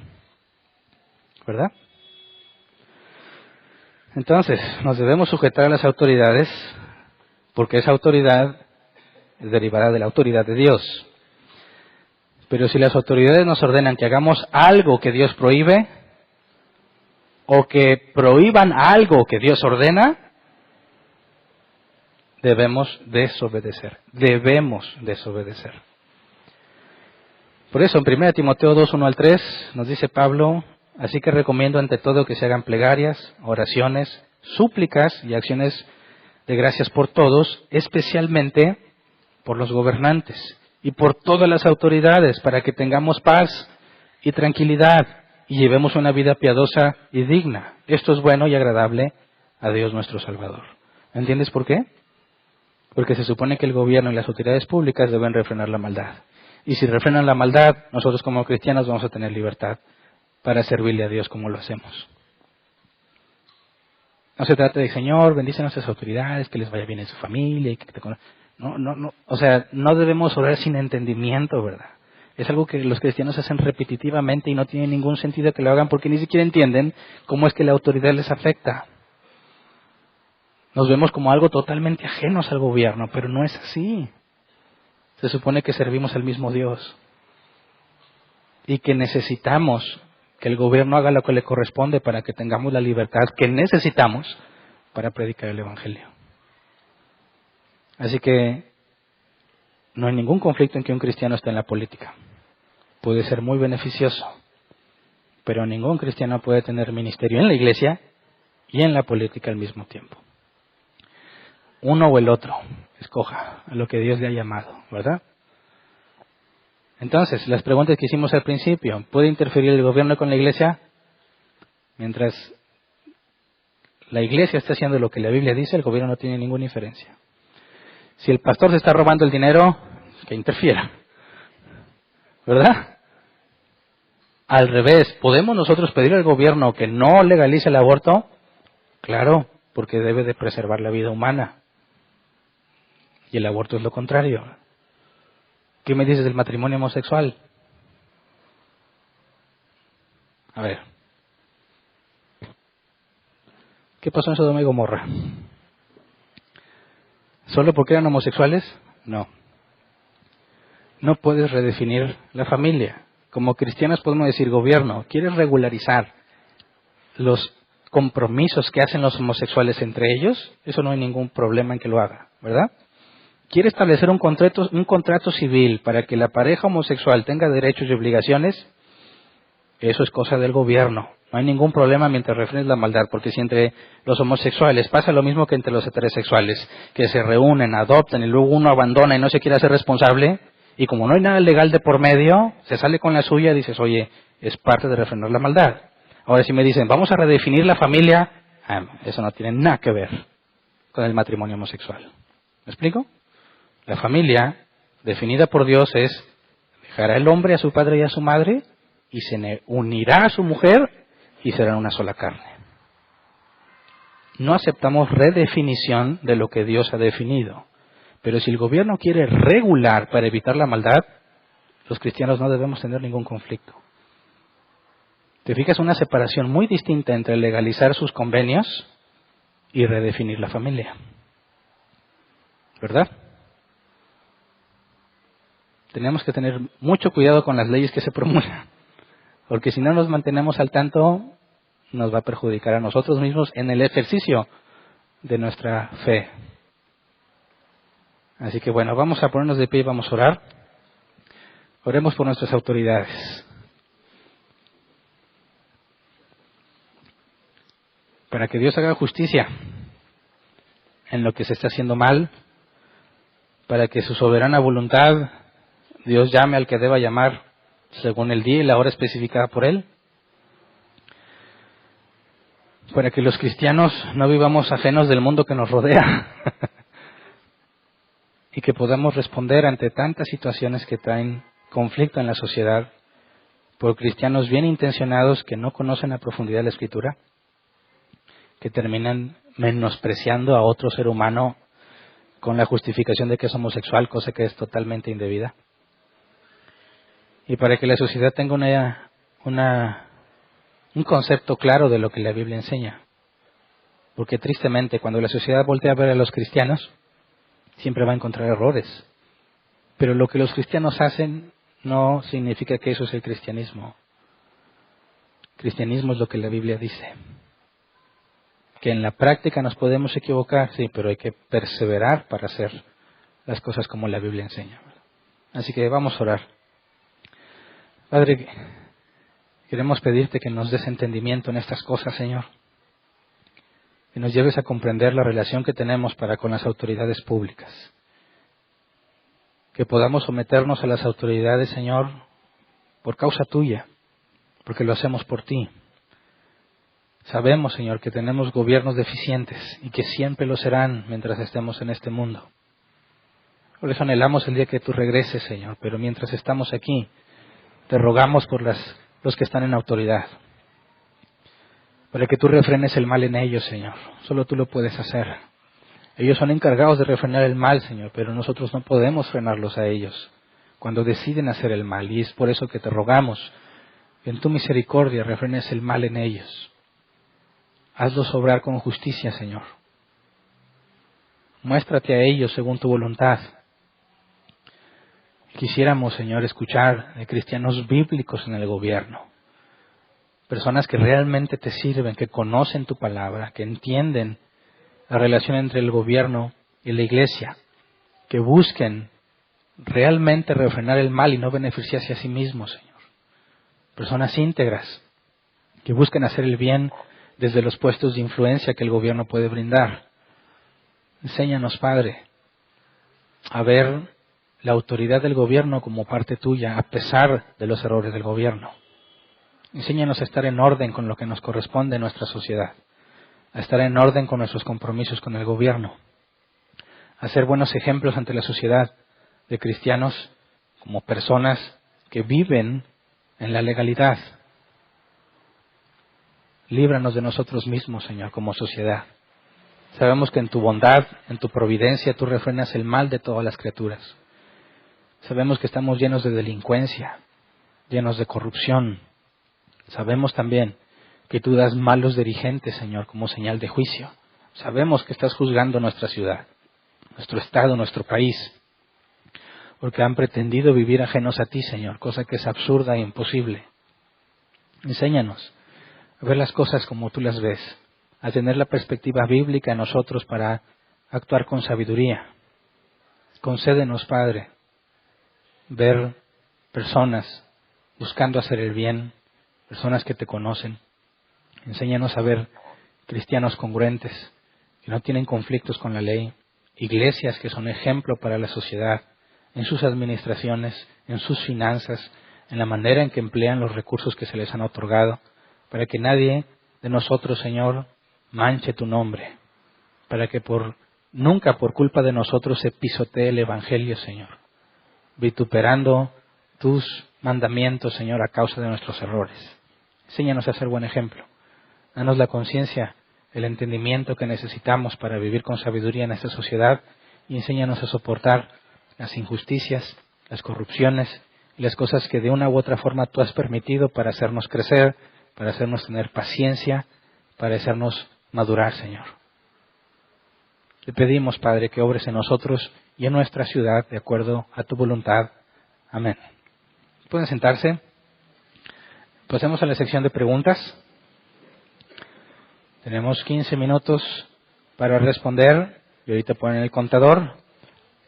¿Verdad? Entonces, nos debemos sujetar a las autoridades porque esa autoridad es derivada de la autoridad de Dios. Pero si las autoridades nos ordenan que hagamos algo que Dios prohíbe o que prohíban algo que Dios ordena, debemos desobedecer. Debemos desobedecer. Por eso en 1 Timoteo 2, 1 al 3 nos dice Pablo: así que recomiendo ante todo que se hagan plegarias, oraciones, súplicas y acciones de gracias por todos, especialmente por los gobernantes y por todas las autoridades, para que tengamos paz y tranquilidad y llevemos una vida piadosa y digna. Esto es bueno y agradable a Dios nuestro Salvador. ¿Entiendes por qué? Porque se supone que el gobierno y las autoridades públicas deben refrenar la maldad. Y si refrenan la maldad, nosotros como cristianos vamos a tener libertad para servirle a Dios como lo hacemos. No se trata de: Señor, bendice a nuestras autoridades, que les vaya bien en su familia. Y que no. O sea, no debemos orar sin entendimiento, ¿verdad? Es algo que los cristianos hacen repetitivamente y no tiene ningún sentido que lo hagan porque ni siquiera entienden cómo es que la autoridad les afecta. Nos vemos como algo totalmente ajenos al gobierno, pero no es así. Se supone que servimos al mismo Dios y que necesitamos que el gobierno haga lo que le corresponde para que tengamos la libertad que necesitamos para predicar el Evangelio. Así que no hay ningún conflicto en que un cristiano esté en la política. Puede ser muy beneficioso, pero ningún cristiano puede tener ministerio en la iglesia y en la política al mismo tiempo. Uno o el otro, escoja a lo que Dios le ha llamado, ¿verdad? Entonces, las preguntas que hicimos al principio: ¿puede interferir el gobierno con la iglesia? Mientras la iglesia está haciendo lo que la Biblia dice, el gobierno no tiene ninguna injerencia. Si el pastor se está robando el dinero, que interfiera, ¿verdad? Al revés, ¿podemos nosotros pedir al gobierno que no legalice el aborto? Claro, porque debe de preservar la vida humana. Y el aborto es lo contrario. ¿Qué me dices del matrimonio homosexual? A ver. ¿Qué pasó en Sodoma y Gomorra? ¿Solo porque eran homosexuales? No. No puedes redefinir la familia. Como cristianos podemos decir: gobierno, ¿quieres regularizar los compromisos que hacen los homosexuales entre ellos? Eso no hay ningún problema en que lo haga, ¿verdad? ¿Quiere establecer un contrato civil para que la pareja homosexual tenga derechos y obligaciones? Eso es cosa del gobierno. No hay ningún problema mientras refrenes la maldad, porque si entre los homosexuales pasa lo mismo que entre los heterosexuales, que se reúnen, adoptan y luego uno abandona y no se quiere hacer responsable, y como no hay nada legal de por medio, se sale con la suya y dices: oye, es parte de refrenar la maldad. Ahora si me dicen: vamos a redefinir la familia, eso no tiene nada que ver con el matrimonio homosexual. ¿Me explico? La familia, definida por Dios, es: dejará el hombre a su padre y a su madre y se unirá a su mujer y serán una sola carne. No aceptamos redefinición de lo que Dios ha definido. Pero si el gobierno quiere regular para evitar la maldad, los cristianos no debemos tener ningún conflicto. ¿Te fijas? Una separación muy distinta entre legalizar sus convenios y redefinir la familia. ¿Verdad? Tenemos que tener mucho cuidado con las leyes que se promulgan, porque si no nos mantenemos al tanto, nos va a perjudicar a nosotros mismos en el ejercicio de nuestra fe. Así que bueno, vamos a ponernos de pie y vamos a orar. Oremos por nuestras autoridades, para que Dios haga justicia en lo que se está haciendo mal, para que su soberana voluntad Dios llame al que deba llamar según el día y la hora especificada por Él, para que los cristianos no vivamos ajenos del mundo que nos rodea y que podamos responder ante tantas situaciones que traen conflicto en la sociedad por cristianos bien intencionados que no conocen a profundidad la Escritura, que terminan menospreciando a otro ser humano con la justificación de que es homosexual, cosa que es totalmente indebida. Y para que la sociedad tenga un concepto claro de lo que la Biblia enseña. Porque tristemente, cuando la sociedad voltea a ver a los cristianos, siempre va a encontrar errores. Pero lo que los cristianos hacen no significa que eso es el cristianismo. Cristianismo es lo que la Biblia dice. Que en la práctica nos podemos equivocar, sí, pero hay que perseverar para hacer las cosas como la Biblia enseña. Así que vamos a orar. Padre, queremos pedirte que nos des entendimiento en estas cosas, Señor. Que nos lleves a comprender la relación que tenemos para con las autoridades públicas. Que podamos someternos a las autoridades, Señor, por causa tuya, porque lo hacemos por ti. Sabemos, Señor, que tenemos gobiernos deficientes y que siempre lo serán mientras estemos en este mundo. Por eso anhelamos el día que tú regreses, Señor, pero mientras estamos aquí, te rogamos por los que están en autoridad, para que tú refrenes el mal en ellos, Señor. Solo tú lo puedes hacer. Ellos son encargados de refrenar el mal, Señor, pero nosotros no podemos frenarlos a ellos cuando deciden hacer el mal. Y es por eso que te rogamos que en tu misericordia refrenes el mal en ellos. Hazlos obrar con justicia, Señor. Muéstrate a ellos según tu voluntad. Quisiéramos, Señor, escuchar de cristianos bíblicos en el gobierno. Personas que realmente te sirven, que conocen tu palabra, que entienden la relación entre el gobierno y la iglesia, que busquen realmente refrenar el mal y no beneficiarse a sí mismos, Señor. Personas íntegras, que busquen hacer el bien desde los puestos de influencia que el gobierno puede brindar. Enséñanos, Padre, a ver la autoridad del gobierno como parte tuya, a pesar de los errores del gobierno. Enséñanos a estar en orden con lo que nos corresponde en nuestra sociedad, a estar en orden con nuestros compromisos con el gobierno, a ser buenos ejemplos ante la sociedad de cristianos como personas que viven en la legalidad. Líbranos de nosotros mismos, Señor, como sociedad. Sabemos que en tu bondad, en tu providencia, tú refrenas el mal de todas las criaturas. Sabemos que estamos llenos de delincuencia, llenos de corrupción. Sabemos también que tú das malos dirigentes, Señor, como señal de juicio. Sabemos que estás juzgando nuestra ciudad, nuestro estado, nuestro país, porque han pretendido vivir ajenos a ti, Señor, cosa que es absurda e imposible. Enséñanos a ver las cosas como tú las ves, a tener la perspectiva bíblica en nosotros para actuar con sabiduría. Concédenos, Padre, ver personas buscando hacer el bien, personas que te conocen. Enséñanos a ver cristianos congruentes, que no tienen conflictos con la ley, iglesias que son ejemplo para la sociedad, en sus administraciones, en sus finanzas, en la manera en que emplean los recursos que se les han otorgado, para que nadie de nosotros, Señor, manche tu nombre, para que nunca por culpa de nosotros se pisotee el Evangelio, Señor, vituperando tus mandamientos, Señor, a causa de nuestros errores. Enséñanos a ser buen ejemplo. Danos la conciencia, el entendimiento que necesitamos para vivir con sabiduría en esta sociedad y enséñanos a soportar las injusticias, las corrupciones y las cosas que de una u otra forma tú has permitido para hacernos crecer, para hacernos tener paciencia, para hacernos madurar, Señor. Te pedimos, Padre, que obres en nosotros y en nuestra ciudad de acuerdo a tu voluntad. Amén. ¿Pueden sentarse? Pasemos a la sección de preguntas. Tenemos 15 minutos para responder y ahorita ponen el contador.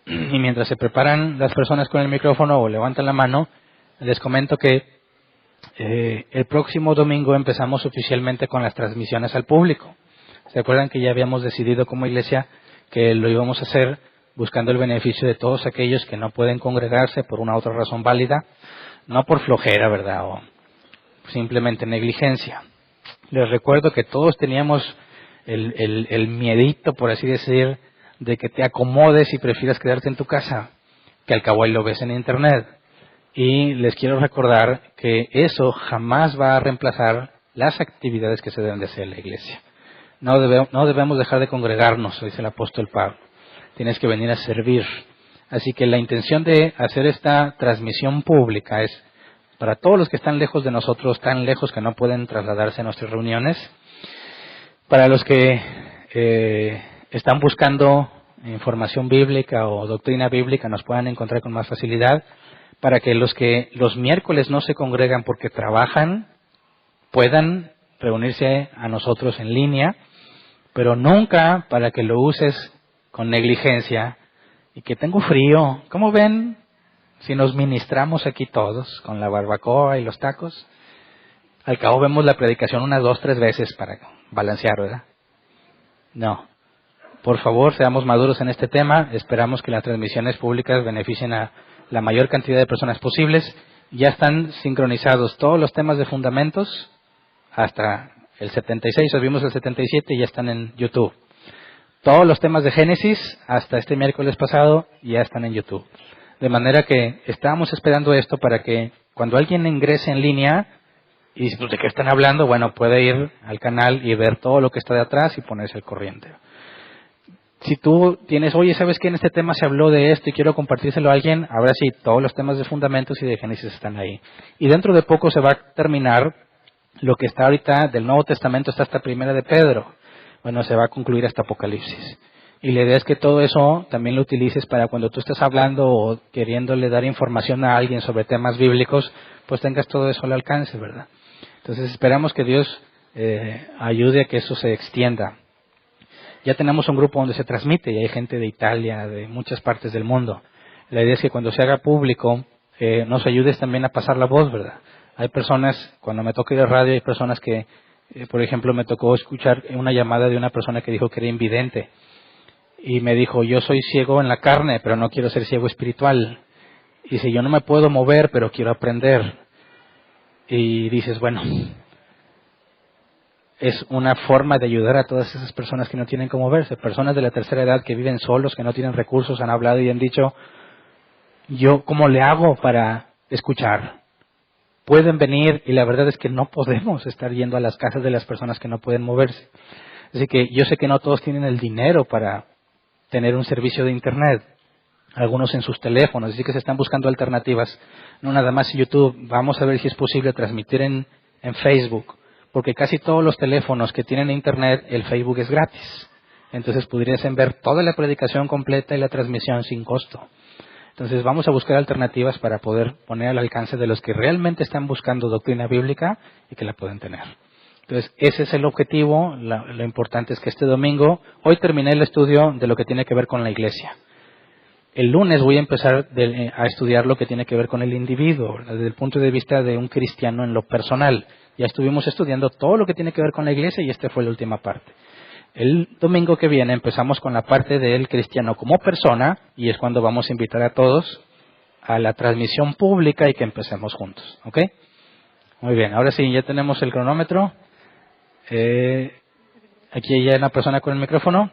Y mientras se preparan las personas con el micrófono o levantan la mano, les comento que el próximo domingo empezamos oficialmente con las transmisiones al público. ¿Se acuerdan que ya habíamos decidido como iglesia que lo íbamos a hacer buscando el beneficio de todos aquellos que no pueden congregarse por una u otra razón válida? No por flojera, ¿verdad? O simplemente negligencia. Les recuerdo que todos teníamos el miedito, por así decir, de que te acomodes y prefieras quedarte en tu casa, que al cabo ahí lo ves en internet. Y les quiero recordar que eso jamás va a reemplazar las actividades que se deben de hacer en la iglesia. No debemos dejar de congregarnos, dice el apóstol Pablo. Tienes que venir a servir. Así que la intención de hacer esta transmisión pública es para todos los que están lejos de nosotros, tan lejos que no pueden trasladarse a nuestras reuniones, para los que están buscando información bíblica o doctrina bíblica nos puedan encontrar con más facilidad, para que los miércoles no se congregan porque trabajan puedan reunirse a nosotros en línea, pero nunca para que lo uses con negligencia y que tengo frío. ¿Cómo ven si nos ministramos aquí todos con la barbacoa y los tacos? Al cabo vemos la predicación unas 2, 3 veces para balancear, ¿verdad? No. Por favor, seamos maduros en este tema. Esperamos que las transmisiones públicas beneficien a la mayor cantidad de personas posibles. Ya están sincronizados todos los temas de fundamentos hasta el 76, hoy vimos el 77 y ya están en YouTube. Todos los temas de Génesis hasta este miércoles pasado ya están en YouTube. De manera que estábamos esperando esto para que cuando alguien ingrese en línea y dice, pues, ¿de qué están hablando? Bueno, puede ir al canal y ver todo lo que está de atrás y ponerse al corriente. Si tú tienes, oye, ¿sabes qué? En este tema se habló de esto y quiero compartírselo a alguien, ahora sí, todos los temas de fundamentos y de Génesis están ahí. Y dentro de poco se va a terminar lo que está ahorita del Nuevo Testamento hasta Primera de Pedro. Bueno, se va a concluir hasta Apocalipsis. Y la idea es que todo eso también lo utilices para cuando tú estés hablando o queriéndole dar información a alguien sobre temas bíblicos, pues tengas todo eso al alcance, ¿verdad? Entonces esperamos que Dios ayude a que eso se extienda. Ya tenemos un grupo donde se transmite y hay gente de Italia, de muchas partes del mundo. La idea es que cuando se haga público nos ayudes también a pasar la voz, ¿verdad? Hay personas, cuando me toca ir a radio, hay personas que, por ejemplo, me tocó escuchar una llamada de una persona que dijo que era invidente. Y me dijo, yo soy ciego en la carne, pero no quiero ser ciego espiritual. Y dice, yo no me puedo mover, pero quiero aprender. Y dices, bueno, es una forma de ayudar a todas esas personas que no tienen cómo moverse. Personas de la tercera edad que viven solos, que no tienen recursos, han hablado y han dicho, yo, ¿cómo le hago para escuchar? Pueden venir y la verdad es que no podemos estar yendo a las casas de las personas que no pueden moverse. Así que yo sé que no todos tienen el dinero para tener un servicio de Internet, algunos en sus teléfonos, así que se están buscando alternativas, no nada más en YouTube. Vamos a ver si es posible transmitir en Facebook, porque casi todos los teléfonos que tienen Internet, el Facebook es gratis. Entonces pudiesen ver toda la predicación completa y la transmisión sin costo. Entonces vamos a buscar alternativas para poder poner al alcance de los que realmente están buscando doctrina bíblica y que la pueden tener. Entonces ese es el objetivo. Lo importante es que este domingo, hoy terminé el estudio de lo que tiene que ver con la iglesia. El lunes voy a empezar a estudiar lo que tiene que ver con el individuo, desde el punto de vista de un cristiano en lo personal. Ya estuvimos estudiando todo lo que tiene que ver con la iglesia y esta fue la última parte. El domingo que viene empezamos con la parte del cristiano como persona y es cuando vamos a invitar a todos a la transmisión pública y que empecemos juntos. ¿Ok? Muy bien, ahora sí, ya tenemos el cronómetro. Aquí hay una persona con el micrófono.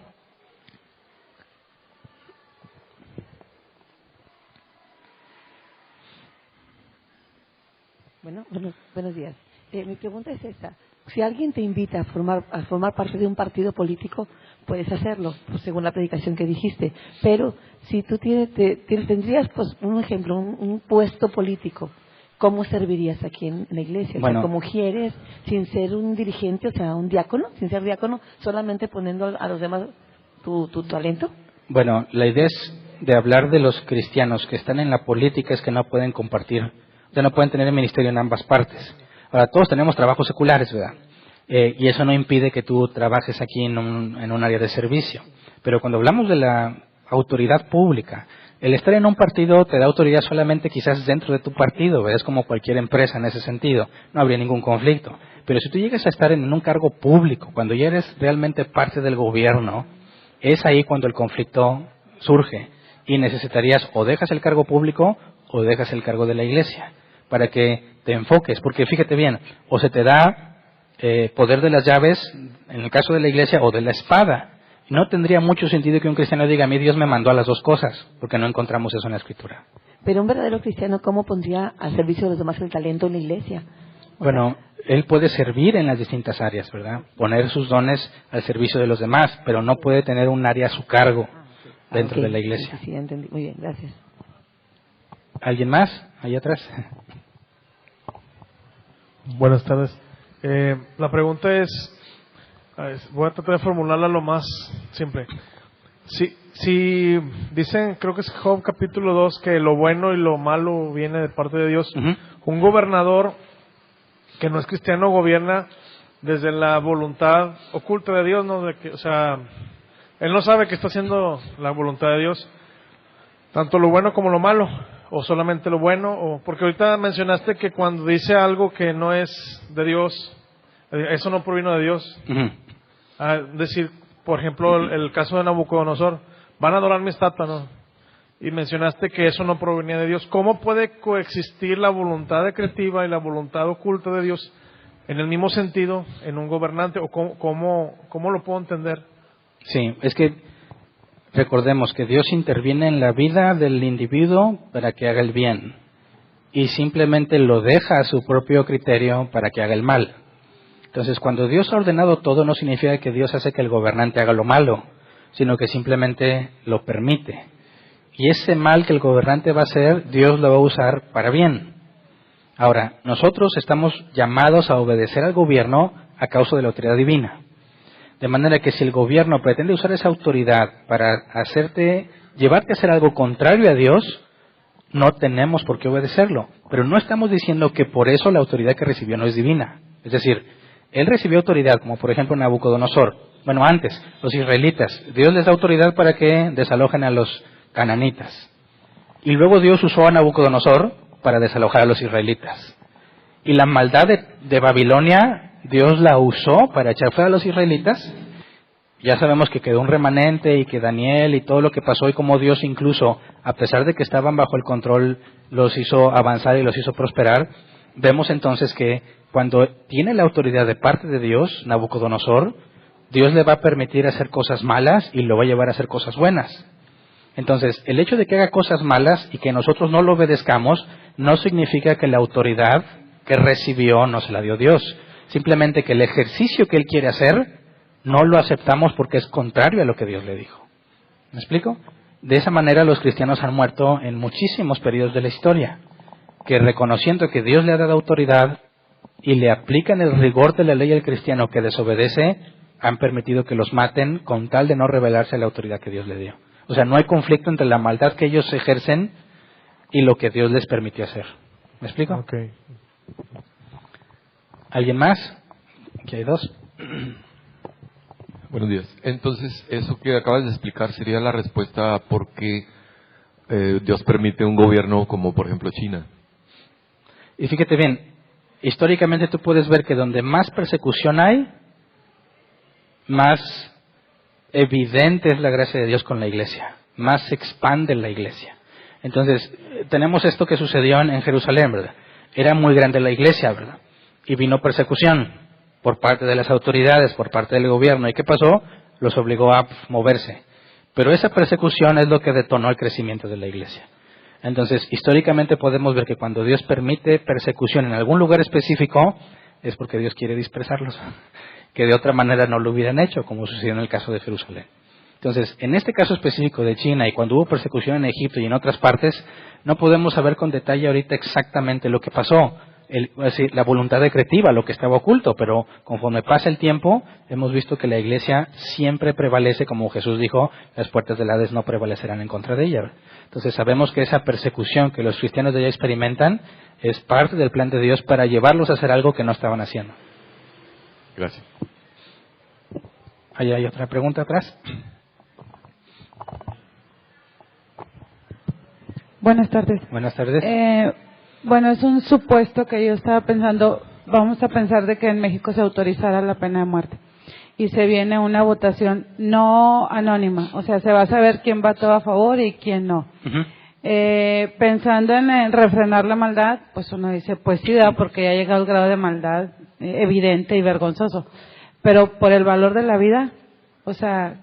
Buenos días. Mi pregunta es esta. Si alguien te invita a formar parte de un partido político, puedes hacerlo, pues, según la predicación que dijiste. Pero si tú tendrías, pues, un ejemplo, un puesto político, ¿cómo servirías aquí en la iglesia? Bueno, o sea, como quieres, sin ser un dirigente, o sea, un diácono, sin ser diácono, solamente poniendo a los demás tu talento. Bueno, la idea es de hablar de los cristianos que están en la política, es que no pueden compartir, o sea, no pueden tener el ministerio en ambas partes. Ahora, todos tenemos trabajos seculares, ¿verdad? Y eso no impide que tú trabajes aquí en un área de servicio. Pero cuando hablamos de la autoridad pública, el estar en un partido te da autoridad solamente quizás dentro de tu partido, ¿verdad? Es como cualquier empresa en ese sentido, no habría ningún conflicto. Pero si tú llegas a estar en un cargo público, cuando ya eres realmente parte del gobierno, es ahí cuando el conflicto surge y necesitarías o dejas el cargo público o dejas el cargo de la iglesia para que te enfoques, porque fíjate bien, o se te da poder de las llaves, en el caso de la iglesia, o de la espada. No tendría mucho sentido que un cristiano diga, a mí Dios me mandó a las dos cosas, porque no encontramos eso en la Escritura. Pero un verdadero cristiano, ¿cómo pondría al servicio de los demás el talento en la iglesia? Bueno, él puede servir en las distintas áreas, ¿verdad? Poner sus dones al servicio de los demás, pero no puede tener un área a su cargo dentro de la iglesia. Sí, entendí. Muy bien, gracias. ¿Alguien más? Ahí atrás. Buenas tardes. La pregunta es, Voy a tratar de formularla lo más simple. Si dicen, creo que es Job capítulo 2, que lo bueno y lo malo viene de parte de Dios. Ujú. Un gobernador que no es cristiano gobierna desde la voluntad oculta de Dios, ¿no? O sea, él no sabe que está haciendo la voluntad de Dios, tanto lo bueno como lo malo, o solamente lo bueno, porque ahorita mencionaste que cuando dice algo que no es de Dios, eso no provino de Dios. Ujú. Decir, por ejemplo, el caso de Nabucodonosor, van a adorar mi estatua, ¿no? Y mencionaste que eso no provenía de Dios. ¿Cómo puede coexistir la voluntad decretiva y la voluntad oculta de Dios en el mismo sentido en un gobernante? ¿O cómo lo puedo entender? Sí, es que recordemos que Dios interviene en la vida del individuo para que haga el bien y simplemente lo deja a su propio criterio para que haga el mal. Entonces, cuando Dios ha ordenado todo, no significa que Dios hace que el gobernante haga lo malo, sino que simplemente lo permite. Y ese mal que el gobernante va a hacer, Dios lo va a usar para bien. Ahora, nosotros estamos llamados a obedecer al gobierno a causa de la autoridad divina. De manera que si el gobierno pretende usar esa autoridad para llevarte a hacer algo contrario a Dios, no tenemos por qué obedecerlo. Pero no estamos diciendo que por eso la autoridad que recibió no es divina. Es decir, él recibió autoridad, como por ejemplo Nabucodonosor. Bueno, antes, los israelitas. Dios les da autoridad para que desalojen a los cananitas. Y luego Dios usó a Nabucodonosor para desalojar a los israelitas. Y la maldad de Babilonia, Dios la usó para echar fuera a los israelitas. Ya sabemos que quedó un remanente y que Daniel y todo lo que pasó y cómo Dios incluso, a pesar de que estaban bajo el control, los hizo avanzar y los hizo prosperar. Vemos entonces que cuando tiene la autoridad de parte de Dios, Nabucodonosor, Dios le va a permitir hacer cosas malas y lo va a llevar a hacer cosas buenas. Entonces, el hecho de que haga cosas malas y que nosotros no lo obedezcamos, no significa que la autoridad que recibió no se la dio Dios. Simplemente que el ejercicio que él quiere hacer, no lo aceptamos porque es contrario a lo que Dios le dijo. ¿Me explico? De esa manera los cristianos han muerto en muchísimos periodos de la historia, que reconociendo que Dios le ha dado autoridad y le aplican el rigor de la ley al cristiano que desobedece, han permitido que los maten con tal de no rebelarse a la autoridad que Dios le dio. O sea, no hay conflicto entre la maldad que ellos ejercen y lo que Dios les permitió hacer. ¿Me explico? Okay. ¿Alguien más? Aquí hay dos. Buenos días. Entonces, eso que acabas de explicar sería la respuesta a por qué Dios permite un gobierno como, por ejemplo, China. Y fíjate bien, históricamente tú puedes ver que donde más persecución hay, más evidente es la gracia de Dios con la iglesia, más se expande la iglesia. Entonces, tenemos esto que sucedió en Jerusalén, ¿verdad? Era muy grande la iglesia, ¿verdad? Y vino persecución por parte de las autoridades, por parte del gobierno. ¿Y qué pasó? Los obligó a moverse. Pero esa persecución es lo que detonó el crecimiento de la iglesia. Entonces, históricamente podemos ver que cuando Dios permite persecución en algún lugar específico, es porque Dios quiere dispersarlos, que de otra manera no lo hubieran hecho, como sucedió en el caso de Jerusalén. Entonces, en este caso específico de China y cuando hubo persecución en Egipto y en otras partes, no podemos saber con detalle ahorita exactamente lo que pasó, la voluntad decretiva, lo que estaba oculto, pero conforme pasa el tiempo, hemos visto que la iglesia siempre prevalece, como Jesús dijo, las puertas del Hades no prevalecerán en contra de ella. Entonces sabemos que esa persecución que los cristianos de allá experimentan es parte del plan de Dios para llevarlos a hacer algo que no estaban haciendo. Gracias. ¿Ahí hay otra pregunta atrás? Buenas tardes. Buenas tardes. Bueno, es un supuesto que yo estaba pensando, vamos a pensar de que en México se autorizara la pena de muerte y se viene una votación no anónima, o sea, se va a saber quién votó a favor y quién no. Uh-huh. Pensando en refrenar la maldad, pues uno dice, pues sí, porque ya ha llegado el grado de maldad evidente y vergonzoso, pero por el valor de la vida, o sea,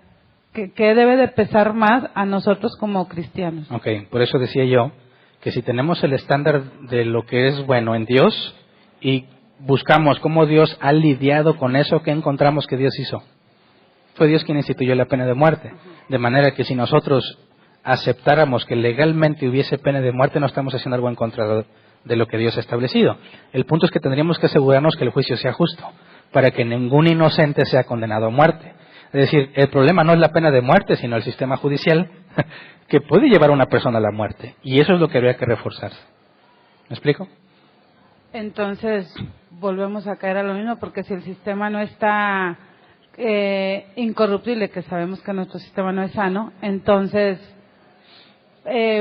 ¿qué debe de pesar más a nosotros como cristianos? Ok, por eso decía yo que si tenemos el estándar de lo que es bueno en Dios y buscamos cómo Dios ha lidiado con eso, ¿qué encontramos que Dios hizo? Fue Dios quien instituyó la pena de muerte. De manera que si nosotros aceptáramos que legalmente hubiese pena de muerte, no estamos haciendo algo en contra de lo que Dios ha establecido. El punto es que tendríamos que asegurarnos que el juicio sea justo. para que ningún inocente sea condenado a muerte. Es decir, el problema no es la pena de muerte, sino el sistema judicial que puede llevar a una persona a la muerte. Y eso es lo que habría que reforzarse. ¿Me explico? Entonces, volvemos a caer a lo mismo, porque si el sistema no está incorruptible, que sabemos que nuestro sistema no es sano, entonces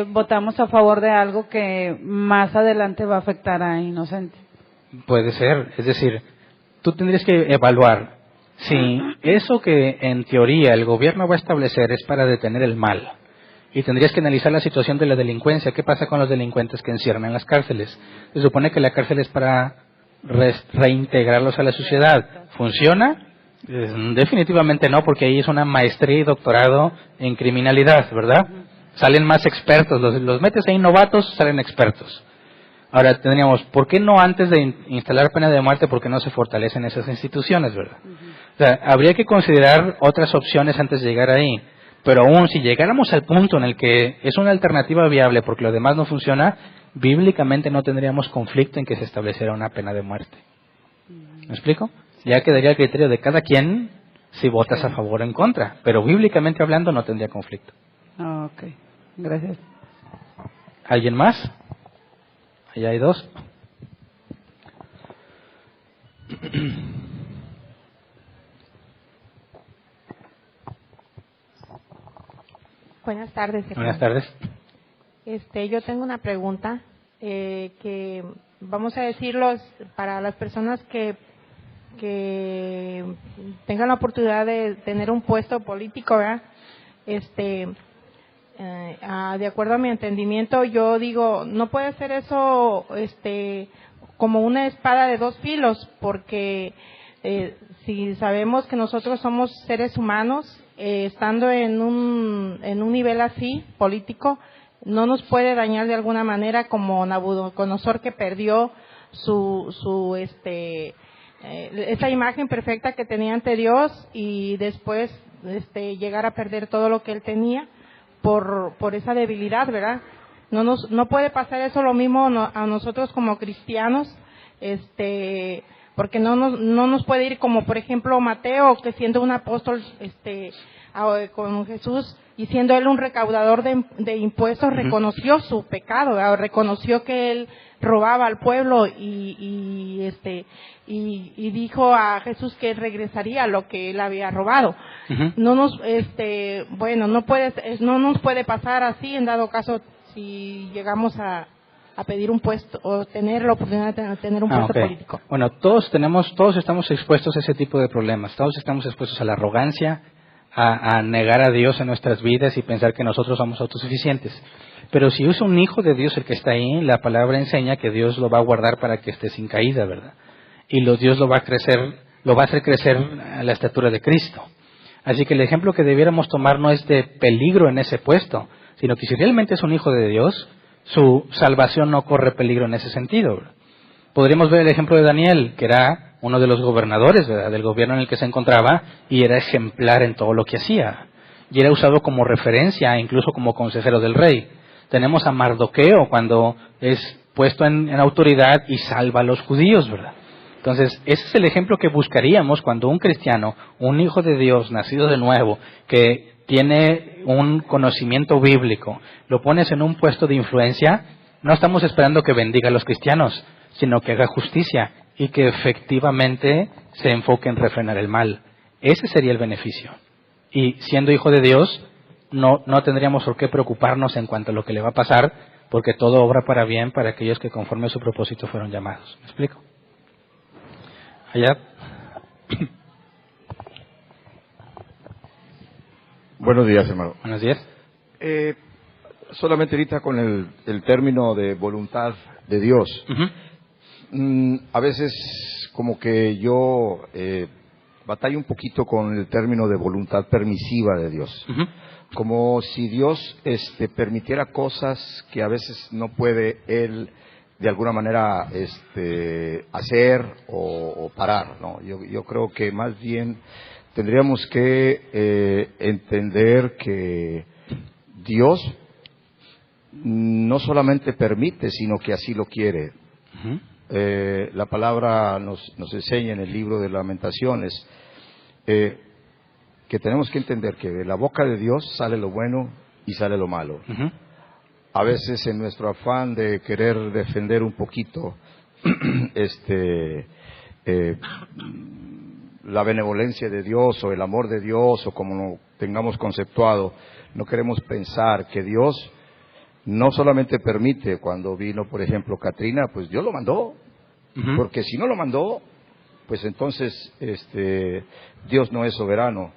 votamos a favor de algo que más adelante va a afectar a inocentes. Puede ser. Es decir, tú tendrías que evaluar si eso que en teoría el gobierno va a establecer es para detener el mal. Y tendrías que analizar la situación de la delincuencia. ¿Qué pasa con los delincuentes que encierran en las cárceles? Se supone que la cárcel es para reintegrarlos a la sociedad. ¿Funciona? Definitivamente no, porque ahí es una maestría y doctorado en criminalidad, ¿verdad? Salen más expertos. Los metes ahí novatos, salen expertos. Ahora tendríamos, ¿por qué no antes de instalar pena de muerte, por qué no se fortalecen esas instituciones, verdad? O sea, habría que considerar otras opciones antes de llegar ahí. Pero aún si llegáramos al punto en el que es una alternativa viable porque lo demás no funciona, bíblicamente no tendríamos conflicto en que se estableciera una pena de muerte. ¿Me explico? Ya quedaría el criterio de cada quien si votas a favor o en contra. Pero bíblicamente hablando no tendría conflicto. Ok, gracias. ¿Alguien más? Allá hay dos. Buenas tardes. Buenas tardes. Yo tengo una pregunta que vamos a decirlo para las personas que tengan la oportunidad de tener un puesto político, ¿verdad? De acuerdo a mi entendimiento, yo digo, no puede ser eso como una espada de dos filos, porque si sabemos que nosotros somos seres humanos, estando en un nivel así, político, no nos puede dañar de alguna manera como Nabucodonosor, que perdió esa imagen perfecta que tenía ante Dios, y después llegar a perder todo lo que él tenía por esa debilidad, ¿verdad? No puede pasar eso lo mismo a nosotros como cristianos, porque no nos puede ir como, por ejemplo, Mateo, que siendo un apóstol con Jesús y siendo él un recaudador de impuestos, reconoció su pecado, ¿verdad? Reconoció que él robaba al pueblo y dijo a Jesús que él regresaría lo que él había robado. No nos puede pasar así, en dado caso si llegamos a pedir un puesto o tener la oportunidad de tener un puesto político. Bueno, todos estamos expuestos a ese tipo de problemas. Todos estamos expuestos a la arrogancia, a negar a Dios en nuestras vidas y pensar que nosotros somos autosuficientes. Pero si es un hijo de Dios el que está ahí, la palabra enseña que Dios lo va a guardar para que esté sin caída, ¿verdad? Y Dios lo va a hacer crecer a la estatura de Cristo. Así que el ejemplo que debiéramos tomar no es de peligro en ese puesto, sino que si realmente es un hijo de Dios, su salvación no corre peligro en ese sentido, ¿verdad? Podríamos ver el ejemplo de Daniel, que era uno de los gobernadores, ¿verdad?, del gobierno en el que se encontraba, y era ejemplar en todo lo que hacía. Y era usado como referencia, incluso como consejero del rey. Tenemos a Mardoqueo cuando es puesto en autoridad y salva a los judíos, ¿verdad? Entonces, ese es el ejemplo que buscaríamos cuando un cristiano, un hijo de Dios, nacido de nuevo, que tiene un conocimiento bíblico, lo pones en un puesto de influencia, no estamos esperando que bendiga a los cristianos, sino que haga justicia y que efectivamente se enfoque en refrenar el mal. Ese sería el beneficio. Y siendo hijo de Dios, no tendríamos por qué preocuparnos en cuanto a lo que le va a pasar, porque todo obra para bien para aquellos que conforme a su propósito fueron llamados. ¿Me explico? Allá. Buenos días, hermano. Buenos días. Solamente ahorita con el término de voluntad de Dios. A veces como que yo batallo un poquito con el término de voluntad permisiva de Dios. Como si Dios permitiera cosas que a veces no puede Él de alguna manera hacer o parar, ¿no? Yo creo que más bien tendríamos que entender que Dios no solamente permite, sino que así lo quiere. la palabra nos enseña en el libro de Lamentaciones que tenemos que entender que de la boca de Dios sale lo bueno y sale lo malo. A veces en nuestro afán de querer defender un poquito la benevolencia de Dios o el amor de Dios, o como lo tengamos conceptuado, no queremos pensar que Dios no solamente permite. Cuando vino, por ejemplo, Katrina, pues Dios lo mandó, porque si no lo mandó, pues entonces Dios no es soberano.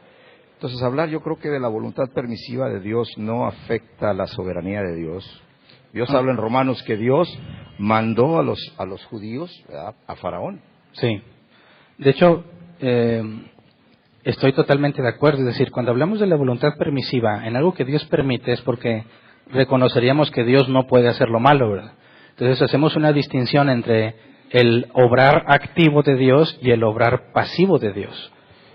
Entonces, hablar yo creo que de la voluntad permisiva de Dios no afecta la soberanía de Dios. Dios habla en Romanos que Dios mandó a los judíos, ¿verdad?, a Faraón. Sí. De hecho, estoy totalmente de acuerdo. Es decir, cuando hablamos de la voluntad permisiva en algo que Dios permite, es porque reconoceríamos que Dios no puede hacer lo malo, ¿verdad? Entonces hacemos una distinción entre el obrar activo de Dios y el obrar pasivo de Dios.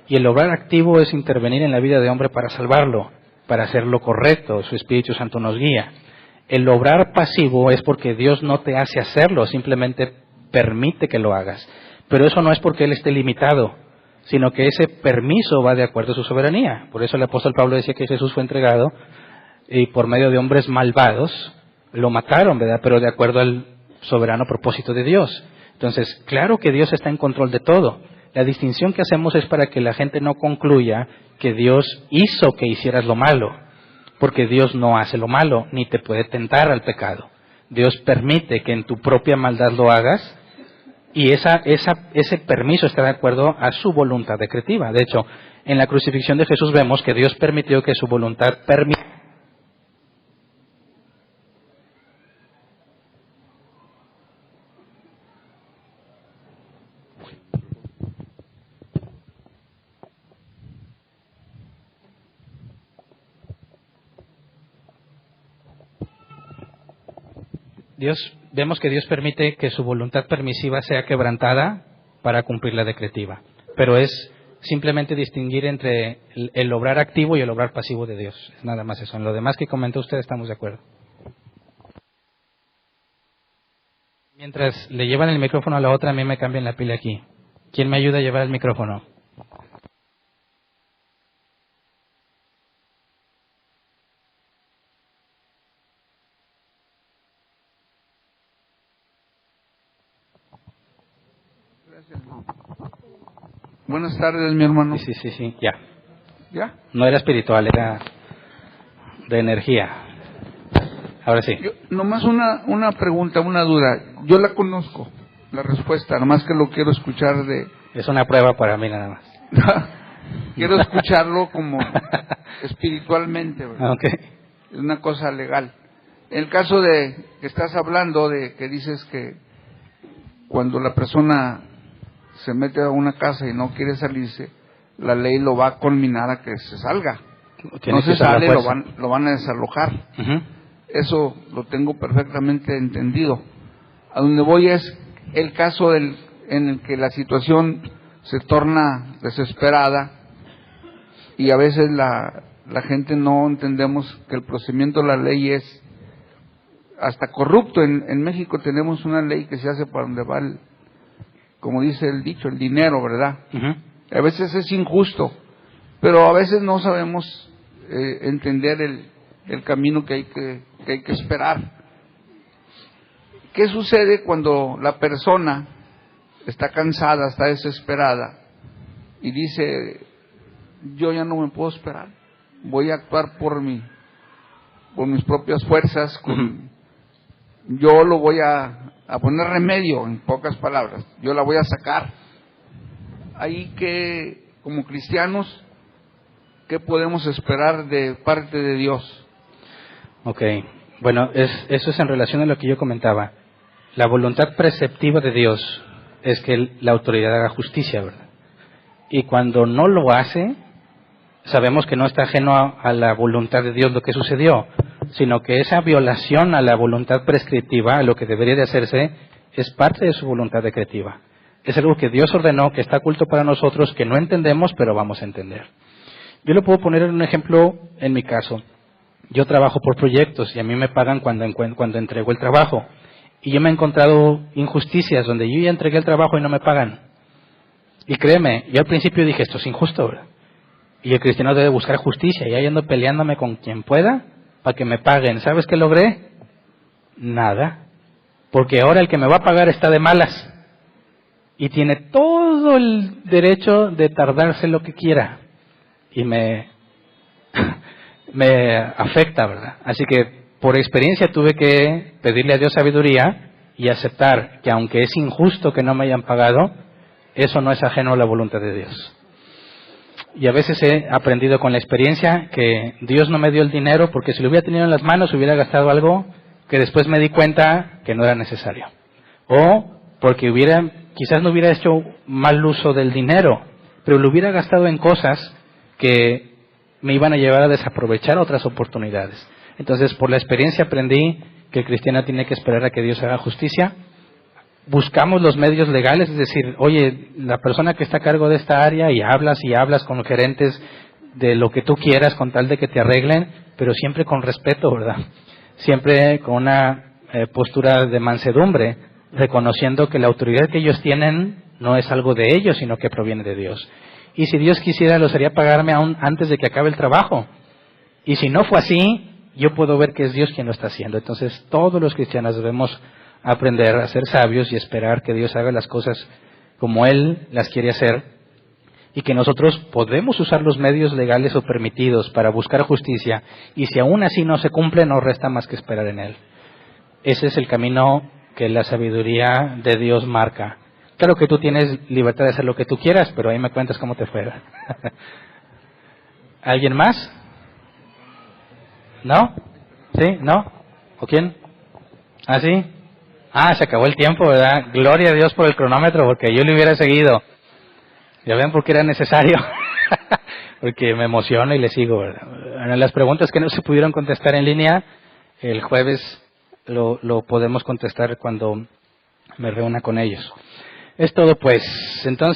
Y el obrar activo es intervenir en la vida de hombre para salvarlo, para hacer lo correcto. Su Espíritu Santo nos guía. El obrar pasivo es porque Dios no te hace hacerlo, simplemente permite que lo hagas. Pero eso no es porque Él esté limitado, sino que ese permiso va de acuerdo a su soberanía. Por eso el apóstol Pablo decía que Jesús fue entregado y por medio de hombres malvados lo mataron, ¿verdad? Pero de acuerdo al soberano propósito de Dios. Entonces, claro que Dios está en control de todo. La distinción que hacemos es para que la gente no concluya que Dios hizo que hicieras lo malo, porque Dios no hace lo malo, ni te puede tentar al pecado. Dios permite que en tu propia maldad lo hagas, y ese permiso está de acuerdo a su voluntad decretiva. De hecho, en la crucifixión de Jesús vemos que Dios permitió que su voluntad vemos que Dios permite que su voluntad permisiva sea quebrantada para cumplir la decretiva. Pero es simplemente distinguir entre el obrar activo y el obrar pasivo de Dios. Es nada más eso. En lo demás que comentó usted estamos de acuerdo. Mientras le llevan el micrófono a la otra, a mí me cambian la pila aquí. ¿Quién me ayuda a llevar el micrófono? Buenas tardes, mi hermano. Sí, ya. ¿Ya? No era espiritual, era de energía. Ahora sí. Nomás una pregunta, una duda. Yo la conozco, la respuesta, nomás que lo quiero escuchar de... Es una prueba para mí nada más. Quiero escucharlo como espiritualmente, ¿verdad? Okay. Es una cosa legal. En el caso de que estás hablando de que dices que cuando la persona se mete a una casa y no quiere salirse, la ley lo va a conminar a que se salga. No se sale, lo van a desalojar. Eso lo tengo perfectamente entendido. A donde voy es el caso en el que la situación se torna desesperada y a veces la gente no entendemos que el procedimiento de la ley es hasta corrupto. En México tenemos una ley que se hace para donde va como dice el dicho, el dinero, ¿verdad? A veces es injusto, pero a veces no sabemos entender el camino que hay que esperar. ¿Qué sucede cuando la persona está cansada, está desesperada y dice, yo ya no me puedo esperar, voy a actuar por mis propias fuerzas, yo lo voy a poner remedio, en pocas palabras, yo la voy a sacar? Ahí que, como cristianos, ¿qué podemos esperar de parte de Dios? Ok, bueno, eso es en relación a lo que yo comentaba. La voluntad preceptiva de Dios es que la autoridad haga justicia, ¿verdad? Y cuando no lo hace, sabemos que no está ajeno a la voluntad de Dios lo que sucedió, sino que esa violación a la voluntad prescriptiva, a lo que debería de hacerse, es parte de su voluntad decretiva. Es algo que Dios ordenó, que está oculto para nosotros, que no entendemos, pero vamos a entender. Yo le puedo poner un ejemplo en mi caso. Yo trabajo por proyectos y a mí me pagan cuando entrego el trabajo. Y yo me he encontrado injusticias donde yo ya entregué el trabajo y no me pagan. Y créeme, yo al principio dije, esto es injusto, ¿verdad? Y el cristiano debe buscar justicia. Y ahí ando peleándome con quien pueda para que me paguen. ¿Sabes qué logré? Nada. Porque ahora el que me va a pagar está de malas. Y tiene todo el derecho de tardarse lo que quiera. Y me afecta, ¿verdad? Así que por experiencia tuve que pedirle a Dios sabiduría y aceptar que aunque es injusto que no me hayan pagado, eso no es ajeno a la voluntad de Dios. Y a veces he aprendido con la experiencia que Dios no me dio el dinero porque si lo hubiera tenido en las manos hubiera gastado algo que después me di cuenta que no era necesario. O porque quizás no hubiera hecho mal uso del dinero, pero lo hubiera gastado en cosas que me iban a llevar a desaprovechar otras oportunidades. Entonces, por la experiencia aprendí que el cristiano tiene que esperar a que Dios haga justicia. Buscamos los medios legales, es decir, oye, la persona que está a cargo de esta área y hablas con los gerentes de lo que tú quieras con tal de que te arreglen, pero siempre con respeto, ¿verdad? Siempre con una postura de mansedumbre, reconociendo que la autoridad que ellos tienen no es algo de ellos, sino que proviene de Dios. Y si Dios quisiera, los haría pagarme aún antes de que acabe el trabajo. Y si no fue así, yo puedo ver que es Dios quien lo está haciendo. Entonces, todos los cristianos debemos aprender a ser sabios y esperar que Dios haga las cosas como Él las quiere hacer, y que nosotros podemos usar los medios legales o permitidos para buscar justicia, y si aún así no se cumple, no resta más que esperar en Él. Ese es el camino que la sabiduría de Dios marca. Claro que tú tienes libertad de hacer lo que tú quieras, pero ahí me cuentas cómo te fue. ¿Alguien más? ¿No? ¿Sí? ¿No? ¿O quién? ¿Ah, sí? Ah, se acabó el tiempo, ¿verdad? Gloria a Dios por el cronómetro, porque yo le hubiera seguido. Ya ven por qué era necesario. Porque me emociona y le sigo, ¿verdad? Bueno, las preguntas que no se pudieron contestar en línea, el jueves lo podemos contestar cuando me reúna con ellos. Es todo, pues. Entonces,